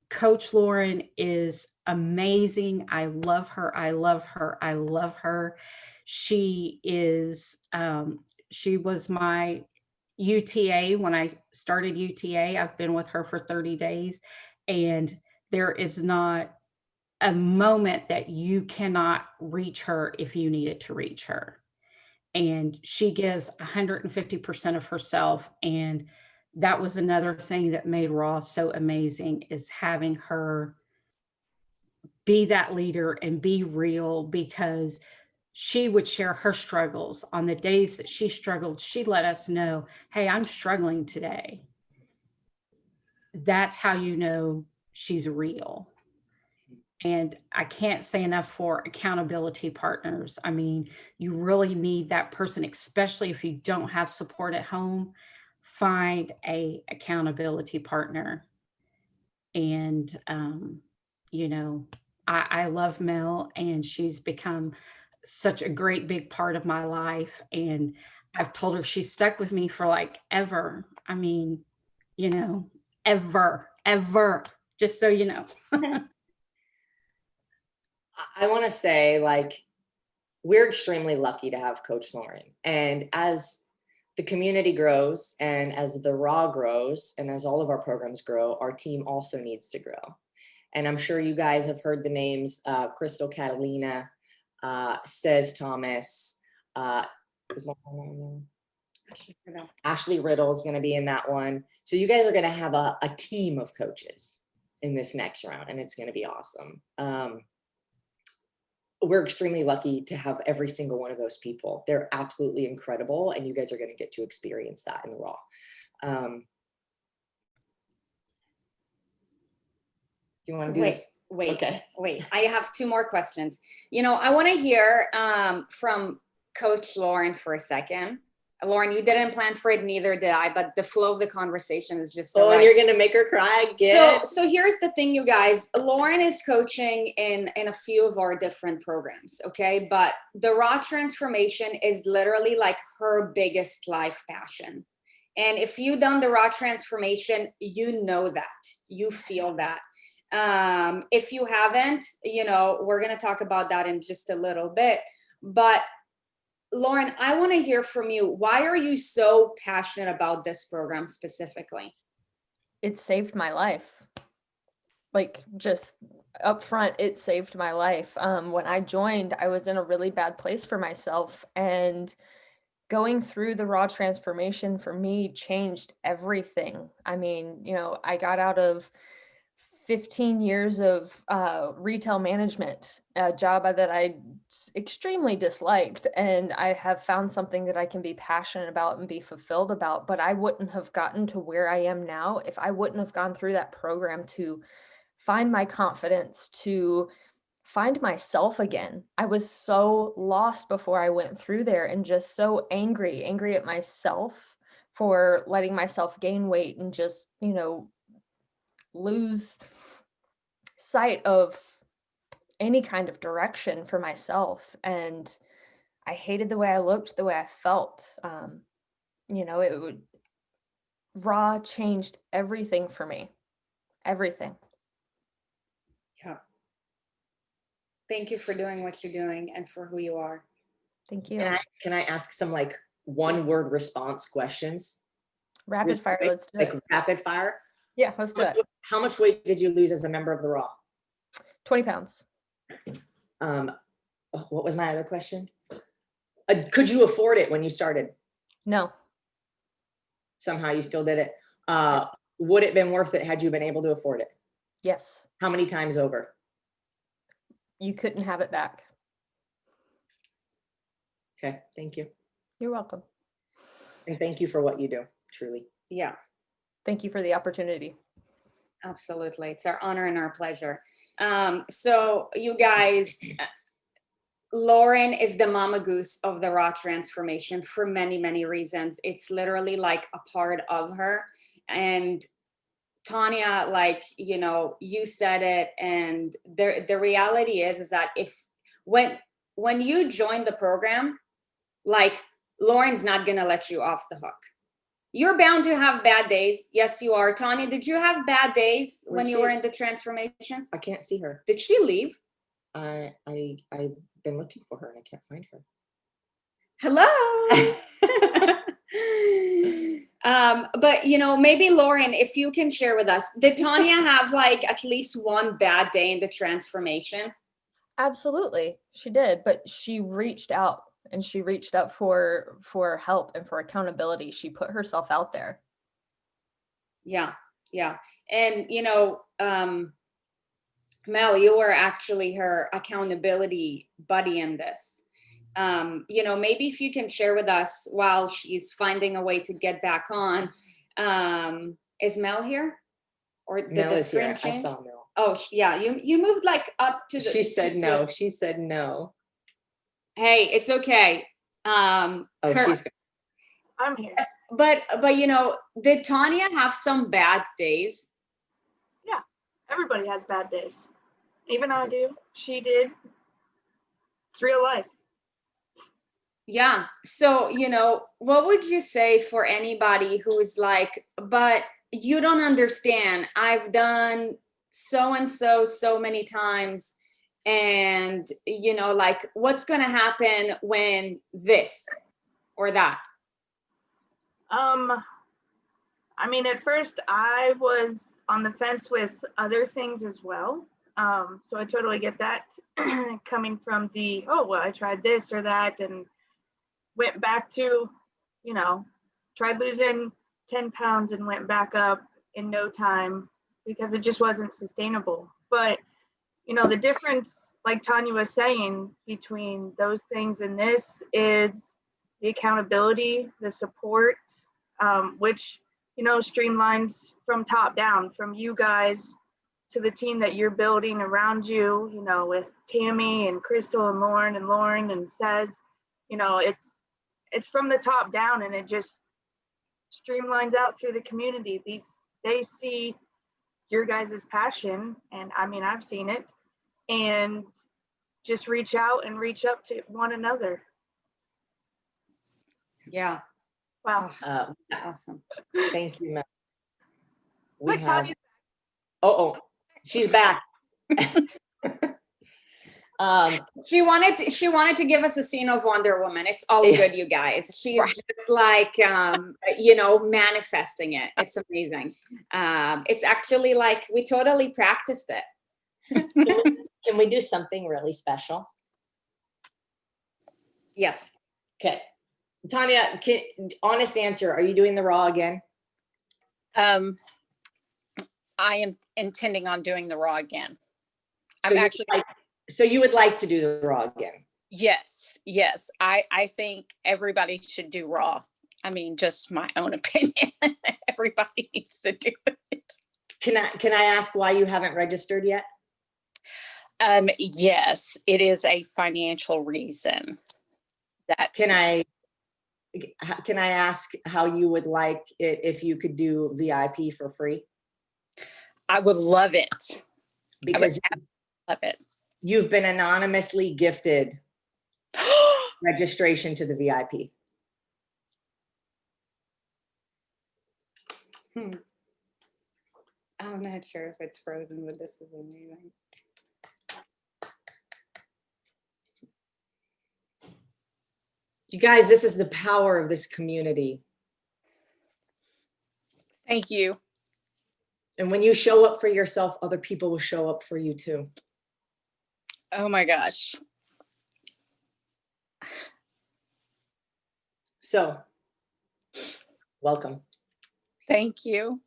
Coach Lauren is amazing. I love her. I love her. I love her. She is, she was my UTA when I started UTA. I've been with her for 30 days, and there is not a moment that you cannot reach her if you needed to reach her. And she gives 150% of herself. And that was another thing that made Raw so amazing, is having her be that leader and be real, because she would share her struggles. On the days that she struggled, she let us know, hey, I'm struggling today. That's how you know she's real. And I can't say enough for accountability partners. I mean, you really need that person, especially if you don't have support at home. Find a accountability partner. And, you know, I love Mel, and she's become such a great big part of my life. And I've told her she's stuck with me for like ever. I mean, you know, ever, just so you know. I want to say, like, we're extremely lucky to have Coach Lauren. And as the community grows, and as the Raw grows, and as all of our programs grow, our team also needs to grow. And I'm sure you guys have heard the names, Crystal Catalina, Says Thomas, Ashley Riddle is going to be in that one. So you guys are going to have a team of coaches in this next round, and it's going to be awesome. we're extremely lucky to have every single one of those people. They're absolutely incredible. And you guys are going to get to experience that in the raw. Do you want to do this? Wait. I have 2 more questions. I want to hear from Coach Lauren for a second. Lauren, you didn't plan for it, neither did I, but the flow of the conversation is just so and you're going to make her cry again. So here's the thing, you guys. Lauren is coaching in a few of our different programs, okay? But the raw transformation is literally like her biggest life passion. And if you've done the raw transformation, you know that, you feel that. If you haven't, we're going to talk about that in just a little bit. But Lauren, I want to hear from you. Why are you so passionate about this program specifically? It saved my life. Like, just up front, it saved my life. When I joined, I was in a really bad place for myself, and going through the raw transformation for me changed everything. I mean, I got out of 15 years of retail management, a job that I extremely disliked. And I have found something that I can be passionate about and be fulfilled about. But I wouldn't have gotten to where I am now if I wouldn't have gone through that program to find my confidence, to find myself again. I was so lost before I went through there, and just so angry at myself for letting myself gain weight and just, lose sight of any kind of direction for myself. And I hated the way I looked, the way I felt. Raw changed everything for me. Everything. Yeah. Thank you for doing what you're doing and for who you are. Thank you. Can I ask some one-word response questions? Rapid fire. Let's do it. Rapid fire. Yeah, let's do it. How much weight did you lose as a member of the Raw? 20 pounds. What was my other question? Could you afford it when you started? No. Somehow you still did it. Would it have been worth it had you been able to afford it? Yes. How many times over? You couldn't have it back. Okay, thank you. You're welcome. And thank you for what you do, truly. Yeah. Thank you for the opportunity. Absolutely. It's our honor and our pleasure. So you guys, Lauren is the mama goose of the raw transformation for many, many reasons. It's literally like a part of her. And Tanya, you said it, and the reality is that when you join the program, Lauren's not gonna let you off the hook. You're bound to have bad days. Yes, you are. Tanya, did you have bad days when you were in the transformation? I can't see her. Did she leave? I've been looking for her and I can't find her. Hello. But maybe Lauren, if you can share with us, did Tanya have at least one bad day in the transformation? Absolutely, she did, but she reached out, and she reached out for help and for accountability. She put herself out there. Yeah. And Mel, you were actually her accountability buddy in this. Maybe if you can share with us while she's finding a way to get back on. Is Mel here? Or did Mel the is screen here. change? I saw Mel. Oh, yeah. You moved up to the. She said no. She said no. Hey, it's okay. She's. I'm here. But did Tanya have some bad days? Yeah, everybody has bad days. Even I do. She did. It's real life. Yeah. So, what would you say for anybody who is but you don't understand. I've done so and so many times. And, what's going to happen when this or that? At first I was on the fence with other things as well. So I totally get that coming from I tried this or that and went back to, tried losing 10 pounds and went back up in no time because it just wasn't sustainable. But, the difference like Tanya was saying, between those things and this is the accountability, the support, which, streamlines from top down, from you guys to the team that you're building around you, with Tammy and Crystal and Lauren and Says, it's from the top down, and it just streamlines out through the community. They see your guys' passion, and I mean, I've seen it, and just reach out and reach up to one another. Yeah. Wow. Awesome. Thank you, Mel. We Look, have, Tanya's she's back. She wanted to give us a scene of Wonder Woman. It's all good, you guys. She's Right. just like, manifesting it. It's amazing. It's actually like we totally practiced it. Can we do something really special? Yes. Okay. Tanya, honest answer, are you doing the raw again? I am intending on doing the raw again. So you would like to do the raw again? Yes. I think everybody should do raw. I mean, just my own opinion. Everybody needs to do it. Can I ask why you haven't registered yet? Yes, it is a financial reason. Can I ask how you would like it if you could do VIP for free? I would love it. Because Love it. you've been anonymously gifted registration to the VIP. I'm not sure if it's frozen, but this is amazing. You guys, this is the power of this community. Thank you. And when you show up for yourself, other people will show up for you too. Oh my gosh. So, welcome. Thank you.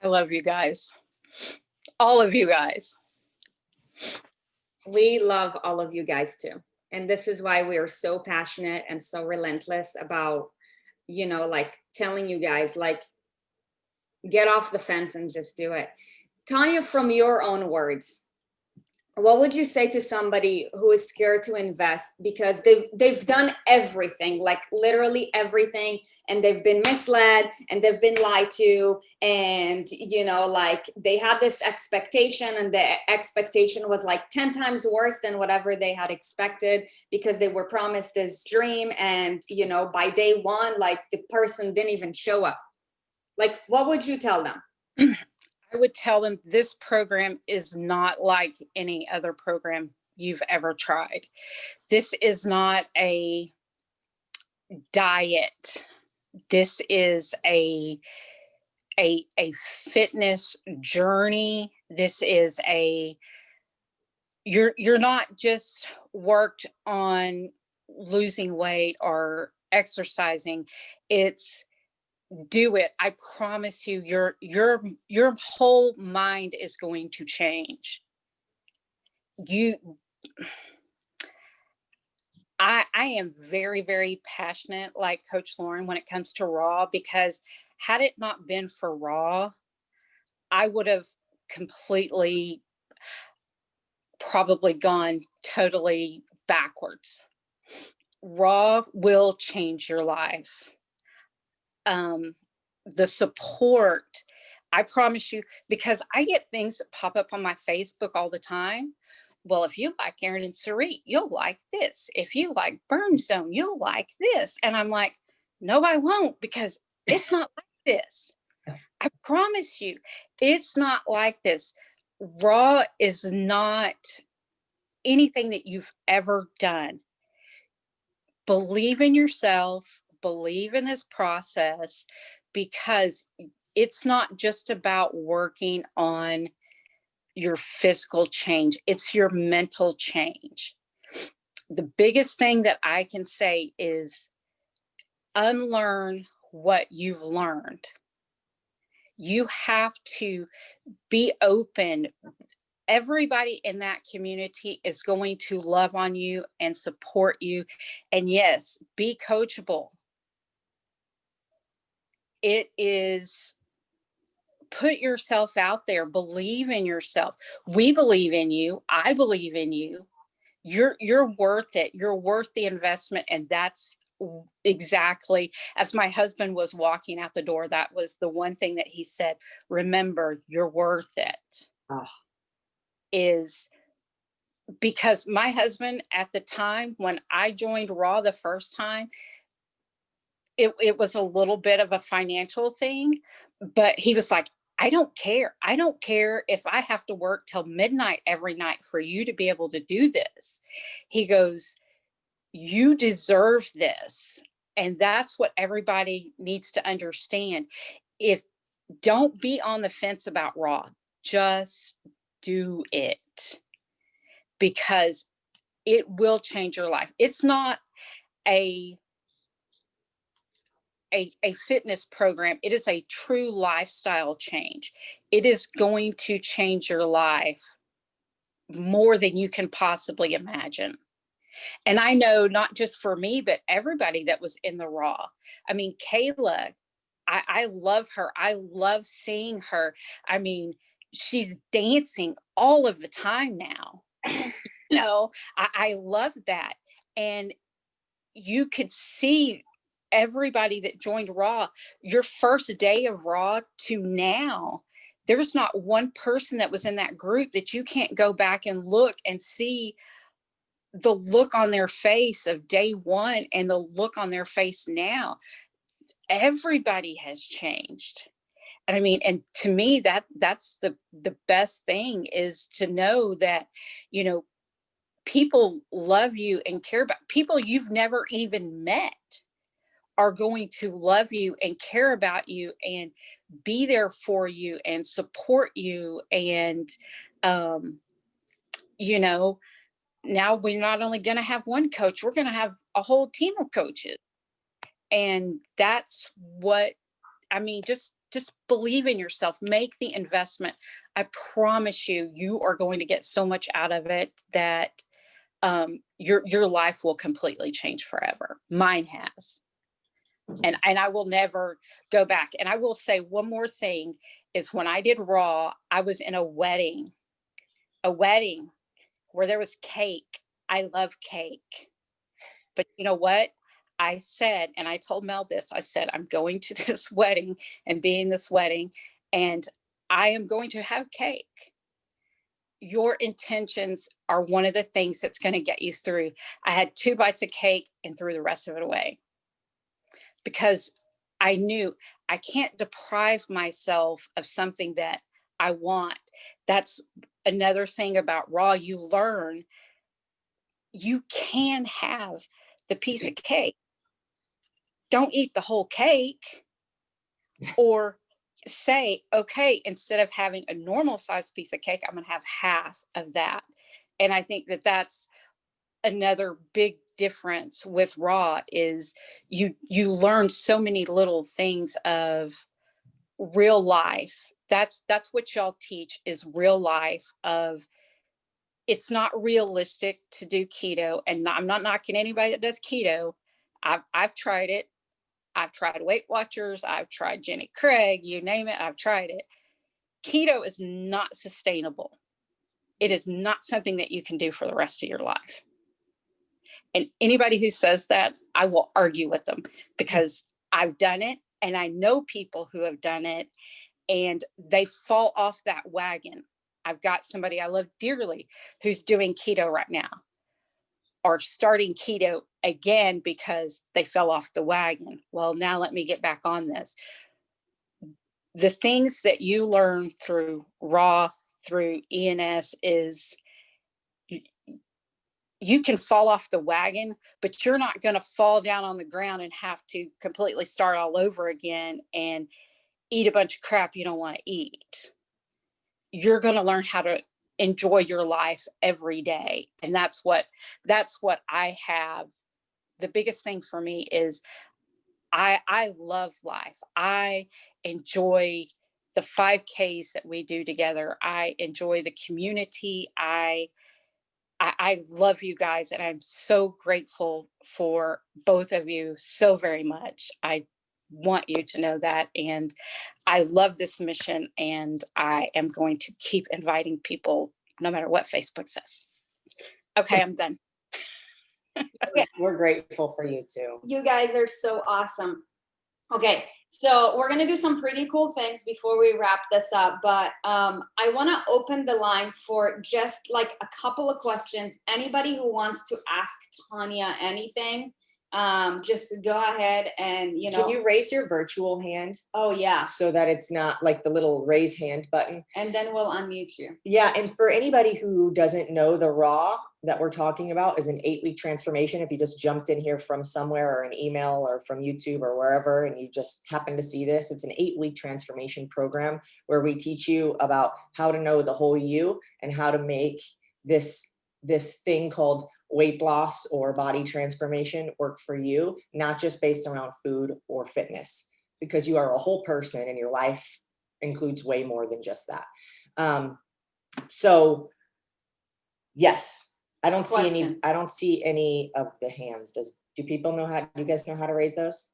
I love you guys. All of you guys. We love all of you guys too. And this is why we are so passionate and so relentless about, like telling you guys, like, get off the fence and just do it. Tanya, from your own words, what would you say to somebody who is scared to invest because they've done everything, like literally everything, and they've been misled and they've been lied to, and like they had this expectation and the expectation was like 10 times worse than whatever they had expected because they were promised this dream, and by day one, like the person didn't even show up. Like, what would you tell them? I would tell them this program is not like any other program you've ever tried. This is not a diet. This is a fitness journey. This is you're not just worked on losing weight or exercising. It's do it. I promise you, your whole mind is going to change. I am very, very passionate, like Coach Lauren, when it comes to raw, because had it not been for raw, I would have completely probably gone totally backwards. Raw will change your life. The support, I promise you, because I get things that pop up on my Facebook all the time. Well, if you like Erin Sarit, you'll like this. If you like Burn Zone, you'll like this. And I'm like, no, I won't, because it's not like this. I promise you, it's not like this. Raw is not anything that you've ever done. Believe in yourself, believe in this process, because it's not just about working on your physical change, it's your mental change. The biggest thing that I can say is unlearn what you've learned. You have to be open. Everybody in that community is going to love on you and support you. And yes, be coachable. It is, put yourself out there, believe in yourself. We believe in you. I believe in you. You're worth it. You're worth the investment. And that's exactly, as my husband was walking out the door, that was the one thing that he said. Remember, you're worth it. Oh. Is because my husband, at the time when I joined Raw the first time, it was a little bit of a financial thing, but he was like, I don't care. I don't care if I have to work till midnight every night for you to be able to do this. He goes, you deserve this. And that's what everybody needs to understand. If, don't be on the fence about Raw, just do it, because it will change your life. It's not a fitness program. It is a true lifestyle change. It is going to change your life more than you can possibly imagine. And I know not just for me, but everybody that was in the Raw. I mean, Kayla, I love her. I love seeing her. I mean, she's dancing all of the time now. You know, I love that. And you could see everybody that joined Raw, your first day of Raw to now, there's not one person that was in that group that you can't go back and look and see the look on their face of day one and the look on their face now. Everybody has changed. And I mean, and to me, that's the best thing, is to know that, you know, people love you and care about people you've never even met are going to love you and care about you and be there for you and support you. And, you know, now we're not only going to have one coach, we're going to have a whole team of coaches. And that's what, I mean, just believe in yourself, make the investment. I promise you, you are going to get so much out of it that your life will completely change forever. Mine has. And I will never go back. And I will say one more thing is, when I did Raw, I was in a wedding where there was cake. I love cake. But you know what? I said, and I told Mel this, I said, I'm going to this wedding and being this wedding, and I am going to have cake. Your intentions are one of the things that's going to get you through. I had 2 bites of cake and threw the rest of it away, because I knew I can't deprive myself of something that I want. That's another thing about Raw. You learn you can have the piece of cake. Don't eat the whole cake, or say, okay, instead of having a normal sized piece of cake, I'm going to have half of that. And I think that that's another big difference with Raw, is you learn so many little things of real life. That's what y'all teach, is real life of, it's not realistic to do keto. And I'm not knocking anybody that does keto. I've tried it. I've tried Weight Watchers. I've tried Jenny Craig, you name it. I've tried it. Keto is not sustainable. It is not something that you can do for the rest of your life. And anybody who says that, I will argue with them, because I've done it and I know people who have done it and they fall off that wagon. I've got somebody I love dearly who's doing keto right now, or starting keto again because they fell off the wagon. Well, now let me get back on this. The things that you learn through Raw, through ENS, is you can fall off the wagon, but you're not going to fall down on the ground and have to completely start all over again and eat a bunch of crap you don't want to eat. You're going to learn how to enjoy your life every day. And that's what I have. The biggest thing for me is I love life. I enjoy the 5Ks that we do together. I enjoy the community. I love you guys, and I'm so grateful for both of you so very much. I want you to know that, and I love this mission, and I am going to keep inviting people no matter what Facebook says. Okay, I'm done. We're grateful for you too. You guys are so awesome. Okay, so we're gonna do some pretty cool things before we wrap this up, but I wanna open the line for just like a couple of questions. Anybody who wants to ask Tanya anything, just go ahead and, you know. Can you raise your virtual hand Oh, yeah, so that it's not like the little raise hand button? and then we'll unmute you. Yeah, and for anybody who doesn't know, the raw that we're talking about is an 8-week transformation. If you just jumped in here from somewhere or an email or from YouTube or wherever, and you just happen to see this, it's an 8-week transformation program where we teach you about how to know the whole you and how to make this thing called weight loss or body transformation work for you, not just based around food or fitness, because you are a whole person and your life includes way more than just that. So yes, I don't see any of the hands. Do you guys know how to raise those?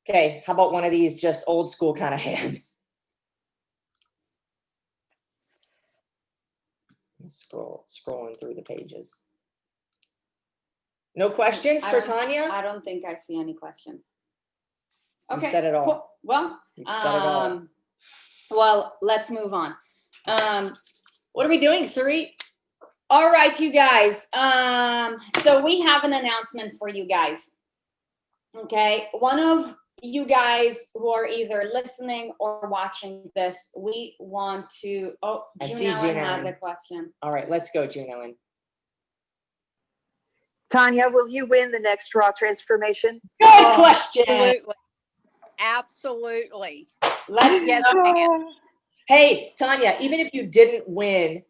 Okay, how about one of these just old school kind of hands? Scrolling through the pages. No questions for Tanya? I don't think I see any questions. You said it all. Cool. Well, You said it all. Well, let's move on. What are we doing, Sarit? All right, you guys. So we have an announcement for you guys. Okay, one of you guys who are either listening or watching this, we want to. Oh, June Ellen has a question. All right, let's go, June Ellen. Tanya, will you win the next Raw transformation? Good question. Absolutely. Let's Yes, Hey, Tanya, even if you didn't win,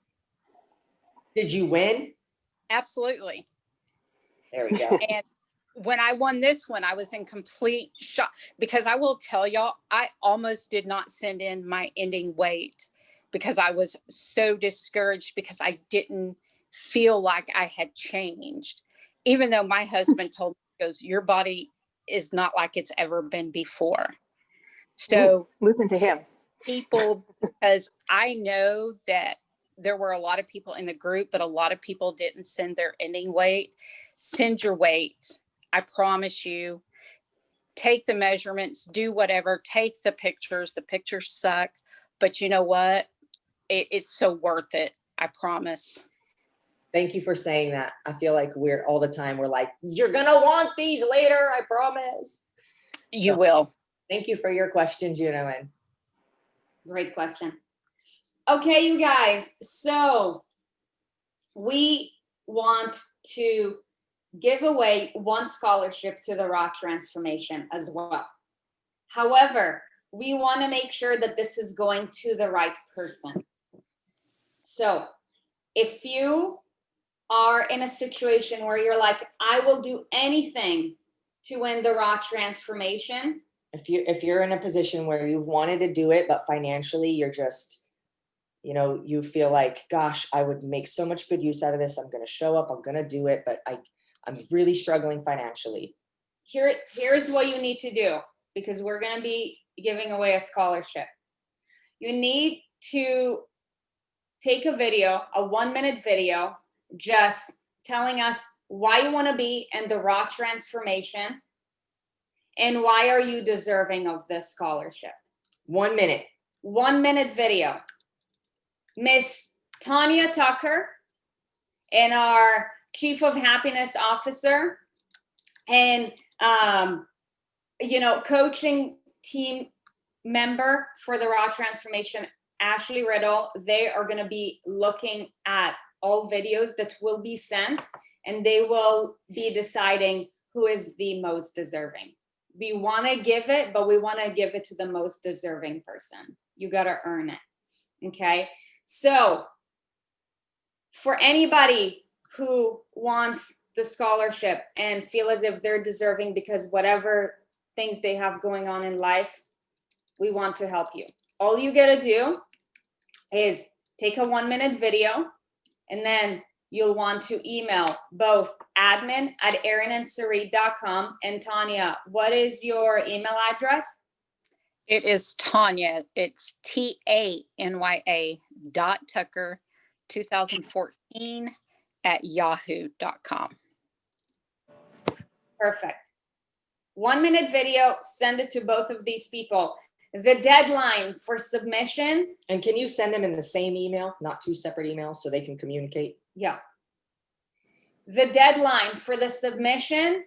did you win? absolutely. There we go. And when I won this one, I was in complete shock, because I will tell y'all, I almost did not send in my ending weight because I was so discouraged, because I didn't feel like I had changed. Even though my husband told me, he goes, your body is not like it's ever been before. So listen to him. People, because I know that there were a lot of people in the group, but a lot of people didn't send their ending weight. Send your weight. I promise you. Take the measurements, do whatever, take the pictures. The pictures suck, but you know what? It's so worth it. I promise. Thank you for saying that. I feel like we're like, you're going to want these later, I promise. You will. Thank you for your question, June Ellen. Great question. Okay, you guys. So we want to give away one scholarship to the Raw Transformation as well. However, we want to make sure that this is going to the right person. So if you are in a situation where you're like, I will do anything to win the Raw Transformation. If you're in a position where you've wanted to do it, but financially you're just, you feel like, gosh, I would make so much good use out of this. I'm going to show up, I'm going to do it, but I'm really struggling financially. Here's what you need to do, because we're going to be giving away a scholarship. You need to take a video, a 1-minute video, just telling us why you want to be in the Raw Transformation and why are you deserving of this scholarship. 1 minute. 1-minute video. Miss Tanya Tucker and our Chief of Happiness Officer and, coaching team member for the Raw Transformation, Ashley Riddle, they are going to be looking at all videos that will be sent, and they will be deciding who is the most deserving. We want to give it, but we want to give it to the most deserving person. You got to earn it. Okay. So for anybody who wants the scholarship and feel as if they're deserving because whatever things they have going on in life, we want to help you. all you gotta do is take a 1-minute video, and then you'll want to email both admin@erinandsarit.com. And Tanya, what is your email address? It is Tanya. It's TANYA.tucker2014 @yahoo.com. Perfect. 1-minute video, send it to both of these people. The deadline for submission, And can you send them in the same email, not 2 separate emails, so they can communicate? yeah. The deadline for the submission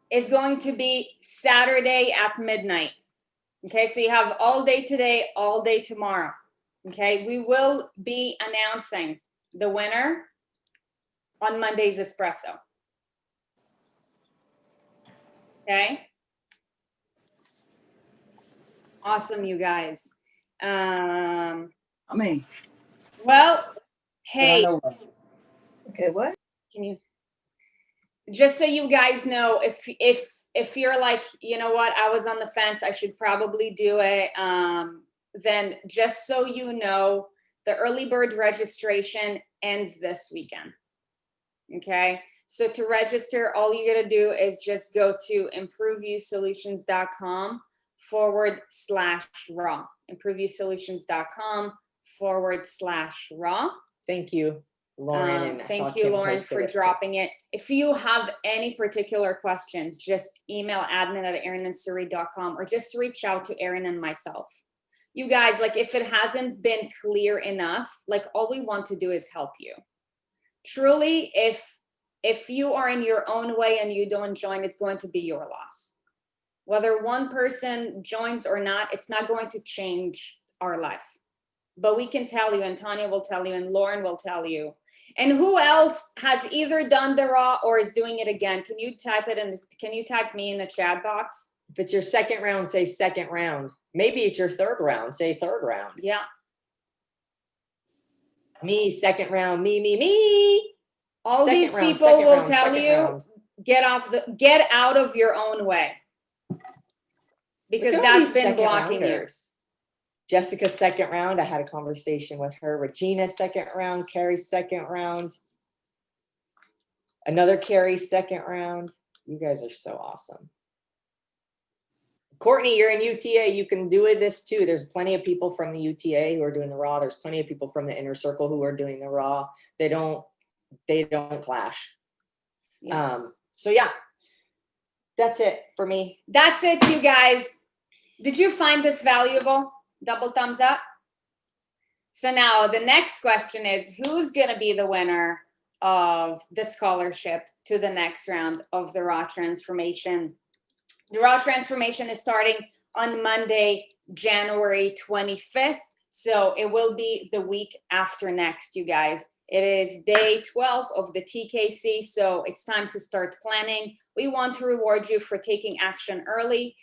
is going to be Saturday at midnight. Okay, so you have all day today, all day tomorrow. Okay, we will be announcing the winner on Monday's Espresso. Okay. Awesome, you guys. Well, hey, Okay, what? can you, just so you guys know, if you're like, you know what, I was on the fence, I should probably do it, then just so you know, the early bird registration ends this weekend. Okay, so to register, all you gotta do is just go to improveyousolutions.com/raw. improveyousolutions.com/raw. Thank you, Lauren. And I saw Thank you, Kim Lauren, posted for it, too. dropping it. If you have any particular questions, just email admin@erinandsarit.com, or just reach out to Erin and myself. You guys, like, if it hasn't been clear enough, like, all we want to do is help you. Truly, if you are in your own way and you don't join, it's going to be your loss. Whether one person joins or not, it's not going to change our life. But we can tell you, and Tanya will tell you, and Lauren will tell you. And who else has either done the raw or is doing it again? Can you type it in? Can you type me in the chat box? If it's your second round, say second round. Maybe it's your third round, say third round. Yeah. Me, second round, me. All Second these round, people second will round, tell second you, round. get out of your own way. Because Look at all that's these been second blocking you. rounders. Jessica's second round. I had a conversation with her. Regina's second round. Carrie's second round. Another Carrie's second round. You guys are so awesome. Courtney, you're in UTA. You can do it this too. There's plenty of people from the UTA who are doing the raw. There's plenty of people from the inner circle who are doing the raw. They don't clash. Yeah. So yeah, that's it for me. That's it, you guys. Did you find this valuable? Double thumbs up. So now the next question is, who's going to be the winner of the scholarship to the next round of the Raw Transformation? The Raw Transformation is starting on Monday, January 25th. So it will be the week after next, you guys. It is day 12 of the TKC, so it's time to start planning. We want to reward you for taking action early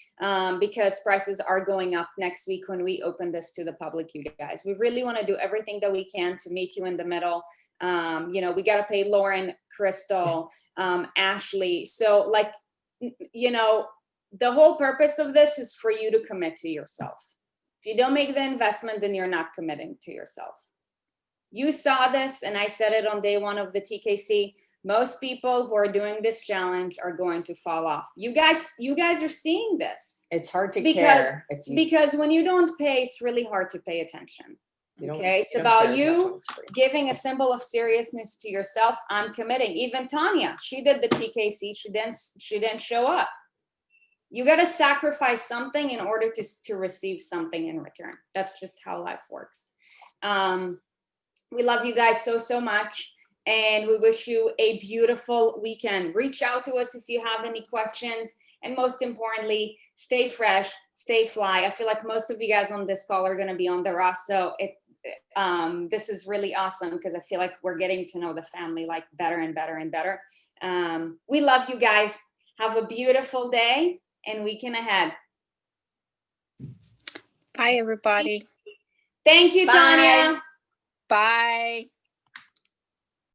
because prices are going up next week when we open this to the public, you guys. We really want to do everything that we can to meet you in the middle. You know, we got to pay Lauren, Crystal, Ashley. So, like, you know, the whole purpose of this is for you to commit to yourself. If you don't make the investment, then you're not committing to yourself. You saw this, and I said it on day 1 of the TKC. Most people who are doing this challenge are going to fall off. You guys are seeing this. It's hard to care. It's because when you don't pay, it's really hard to pay attention. Okay, it's you don't care about as much you when it's free. giving a symbol of seriousness to yourself. I'm committing. Even Tanya, she did the TKC. She didn't show up. You got to sacrifice something in order to receive something in return. That's just how life works. We love you guys so much, and we wish you a beautiful weekend. Reach out to us if you have any questions, and most importantly, stay fresh, stay fly. I feel like most of you guys on this call are going to be on the Raw, so this is really awesome because I feel like we're getting to know the family like better and better and better. We love you guys. Have a beautiful day and weekend ahead. Bye, everybody. Thank you, Bye. Tanya. Bye.